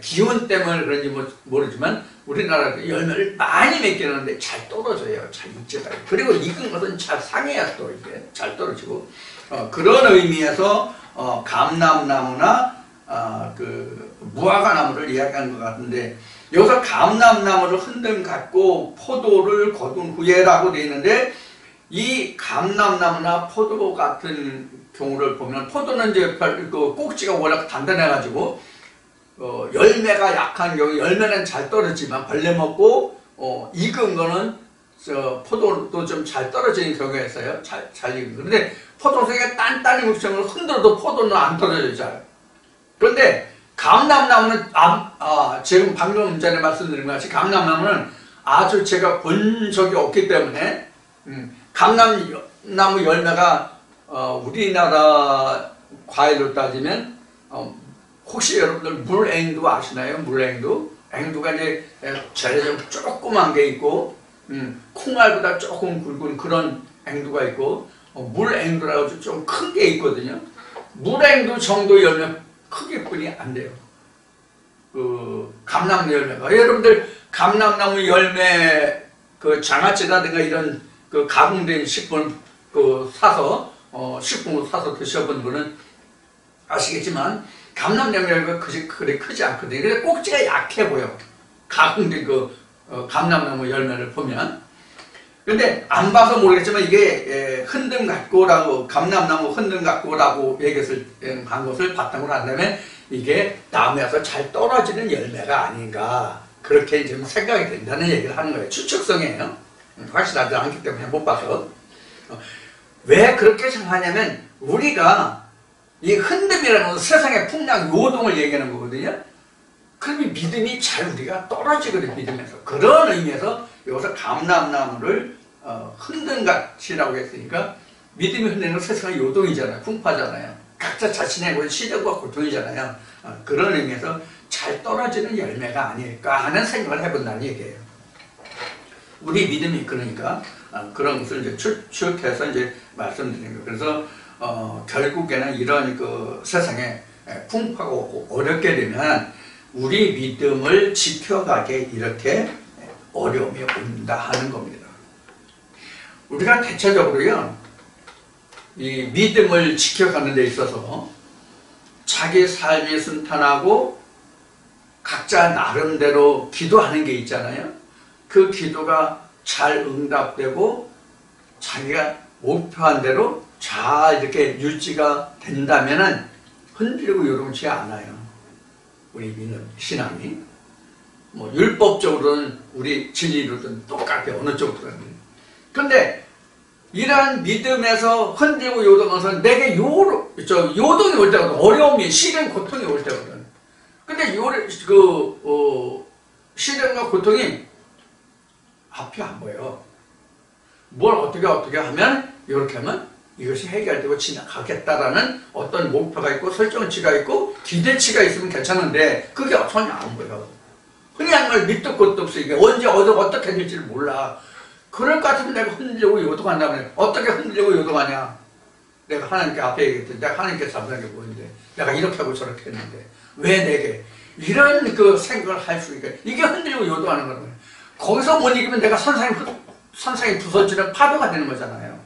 기온 때문에 그런지 모르지만 우리나라 열매를 많이 맺게 하는데 잘 떨어져요. 잘 익지가. 그리고 익은 것은 잘 상해야 또 이렇게 잘 떨어지고 그런 의미에서 감람나무나 그 무화과나무를 이야기한 것 같은데 여기서 감람나무를 흔들 갖고 포도를 거둔 후에라고 되어 있는데 이 감람나무나 포도 같은 경우를 보면 포도는 이제 그 꼭지가 워낙 단단해가지고 열매가 약한 경우 열매는 잘 떨어지만 벌레 먹고 익은 거는 포도도 좀 잘 떨어지는 경우가 있어요. 잘 익은 거. 그런데 포도색에 단단히 묵성을 흔들어도 포도는 안 떨어져요. 그런데 감람나무는 지금 방금 전에 말씀드린 것 같이 감람나무는 아주 제가 본 적이 없기 때문에 감람나무 열매가 우리나라 과일로 따지면 혹시 여러분들 물앵두 아시나요? 물앵두? 앵두가 이제 재래좀 조그만 게 있고 콩알보다 조금 굵은 그런 앵두가 있고 물앵두라고 좀 큰 게 있거든요. 물앵두 정도 열매 크기뿐이 안 돼요. 그 감람나무 열매가 여러분들 감람나무 열매 그 장아찌라든가 이런 그 가공된 식품 사서 식품으로 사서 드셔본 분은 아시겠지만 감람나무 열매가 그리 크지 않거든요. 근데 꼭지가 약해 보여. 가공된 감람나무 열매를 보면. 근데 안 봐서 모르겠지만 이게 흔든각고라고 감람나무 흔든각고라고 얘기를 한 것을 바탕으로 한다면 이게 나무에서 잘 떨어지는 열매가 아닌가 그렇게 좀 생각이 된다는 얘기를 하는 거예요. 추측성이에요. 확실하지 않기 때문에 못 봐서. 왜 그렇게 생각하냐면 우리가 이 흔듦이라는 것은 세상의 풍랑 요동을 얘기하는 거거든요. 그러면 믿음이 잘 우리가 떨어지거든요. 믿음에서. 그런 의미에서 여기서 감람나무를 흔든같이라고 했으니까 믿음이 흔드는 건 세상의 요동이잖아요. 풍파잖아요. 각자 자신의 시련과 고통이잖아요. 그런 의미에서 잘 떨어지는 열매가 아닐까 하는 생각을 해본다는 얘기예요. 우리 믿음이 그러니까 그런 것을 이제 추측해서 이제 말씀드린 거예요. 그래서 결국에는 이런 그 세상에 풍파가 오고 어렵게 되면 우리 믿음을 지켜가게 이렇게 어려움이 온다 하는 겁니다. 우리가 대체적으로요, 이 믿음을 지켜가는 데 있어서 자기 삶이 순탄하고 각자 나름대로 기도하는 게 있잖아요. 그 기도가 잘 응답되고 자기가 목표한 대로 잘 이렇게 유지가 된다면은 흔들리고 요동치 않아요. 우리 믿음, 신앙이. 뭐 율법적으로는 우리 진리로든 똑같아요. 어느 쪽으로든. 근데 이러한 믿음에서 흔들고 요동해서 내게 요동이 올 때거든. 어려움이, 시련, 고통이 올 때거든. 근데 시련과 고통이 앞이 안 보여. 뭘 어떻게 하면 이렇게 하면 이것이 해결되고 지나가겠다라는 어떤 목표가 있고 설정치가 있고 기대치가 있으면 괜찮은데 그게 전혀 안 보여. 그냥 말 밑도 끝도 없어. 이게 언제 어떻게 될지를 몰라. 그럴 것 같으면 내가 흔들리고 요동한다면 어떻게 흔들리고 요동하냐. 내가 하나님께 앞에 얘기했더니 내가 하나님께 잡는 게 뭐인데 내가 이렇게 하고 저렇게 했는데 왜 내게 이런 그 생각을 할 수 있게 이게 흔들리고 요동하는 거예요. 거기서 못 이기면 내가 선상에 부서지는 파도가 되는 거잖아요.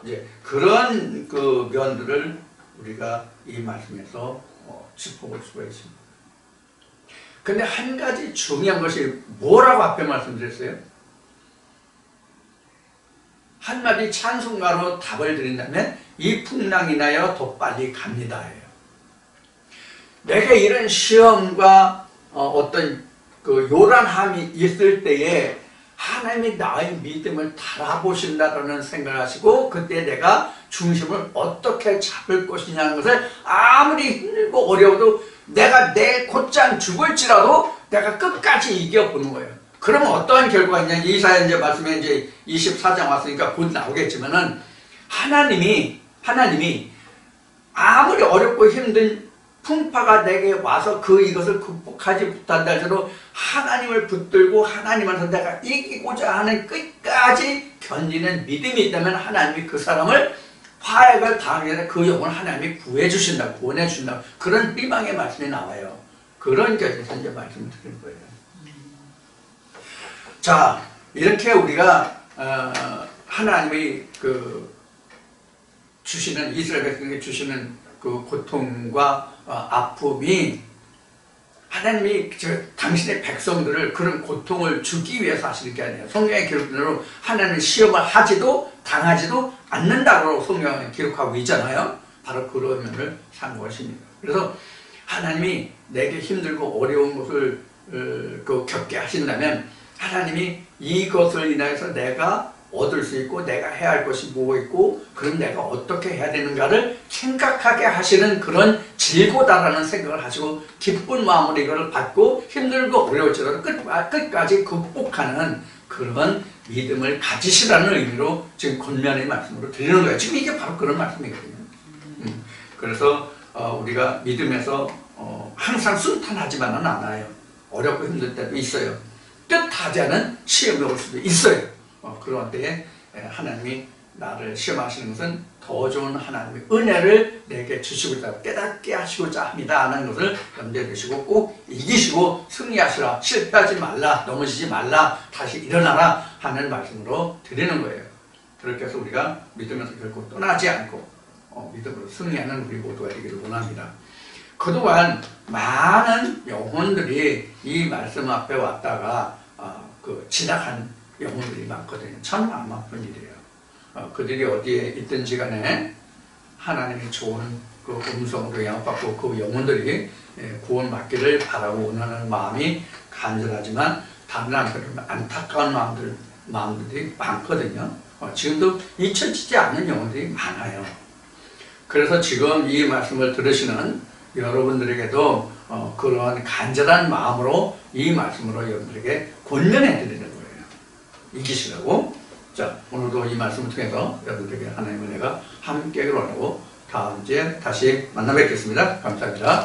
이제 그런 그 면들을 우리가 이 말씀에서 짚어볼 수가 있습니다. 근데 한 가지 중요한 것이 뭐라고 앞에 말씀드렸어요? 한마디 찬송가로 답을 드린다면 이 풍랑이 나여 더 빨리 갑니다예요. 내게 이런 시험과 어떤 그 요란함이 있을 때에 하나님이 나의 믿음을 달아보신다라는 생각을 하시고 그때 내가 중심을 어떻게 잡을 것이냐는 것을 아무리 힘들고 어려워도 내가 내일 곧장 죽을지라도 내가 끝까지 이겨보는 거예요. 그러면 어떠한 결과가 있냐. 이사야 이제 말씀에 이제 24장 왔으니까 곧 나오겠지만은 하나님이 아무리 어렵고 힘든 풍파가 내게 와서 이것을 극복하지 못한다 할지라도 하나님을 붙들고 하나님한테 내가 이기고자 하는 끝까지 견디는 믿음이 있다면 하나님이 그 사람을 화약을 당하기 전에 그 영혼을 하나님이 구해주신다, 구원해주신다. 그런 희망의 말씀이 나와요. 그런 결에서 이제 말씀을 드린 거예요. 자, 이렇게 우리가 하나님이 주시는 이스라엘 백성에게 주시는 그 고통과 아픔이 하나님이 당신의 백성들을 그런 고통을 주기 위해서 하시는 게 아니에요. 성경의 기록대로 하나님은 시험을 하지도 당하지도 않는다고 성경에 기록하고 있잖아요. 바로 그런 면을 산 것입니다. 그래서 하나님이 내게 힘들고 어려운 것을 겪게 하신다면 하나님이 이것을 인해서 내가 얻을 수 있고 내가 해야 할 것이 뭐가 있고 그럼 내가 어떻게 해야 되는가를 생각하게 하시는 그런 질고다라는 생각을 하시고 기쁜 마음으로 이걸 받고 힘들고 어려울지라도 끝까지 극복하는 그런 믿음을 가지시라는 의미로 지금 권면의 말씀으로 드리는 거예요. 지금 이게 바로 그런 말씀이거든요. 그래서 우리가 믿음에서 항상 순탄하지만은 않아요. 어렵고 힘들 때도 있어요. 뜻하지 않은 시험이 올 수도 있어요. 그런 때에 하나님이 나를 시험하시는 것은 더 좋은 하나님의 은혜를 내게 주시고자 깨닫게 하시고자 합니다 하는 것을 염두에 두시고 꼭 이기시고 승리하시라, 실패하지 말라, 넘어지지 말라, 다시 일어나라 하는 말씀으로 드리는 거예요. 그렇게 해서 우리가 믿으면서 결코 떠나지 않고 믿음으로 승리하는 우리 모두가 되기를 원합니다. 그동안 많은 영혼들이 이 말씀 앞에 왔다가 지나간 영혼들이 많거든요. 참 마음 아픈 일이에요. 그들이 어디에 있든지 간에 하나님이 좋은 그 음성으로 영접받고 그 영혼들이 구원받기를 바라고 원하는 마음이 간절하지만 다른 한편으로는 안타까운 마음들이 많거든요. 지금도 잊혀지지 않는 영혼들이 많아요. 그래서 지금 이 말씀을 들으시는 여러분들에게도 그런 간절한 마음으로 이 말씀으로 여러분들에게 권면해 드리는 거예요. 이기시라고. 자, 오늘도 이 말씀을 통해서 여러분들에게 하나님의 은혜가 함께 하기를 원하고 다음 주에 다시 만나 뵙겠습니다. 감사합니다.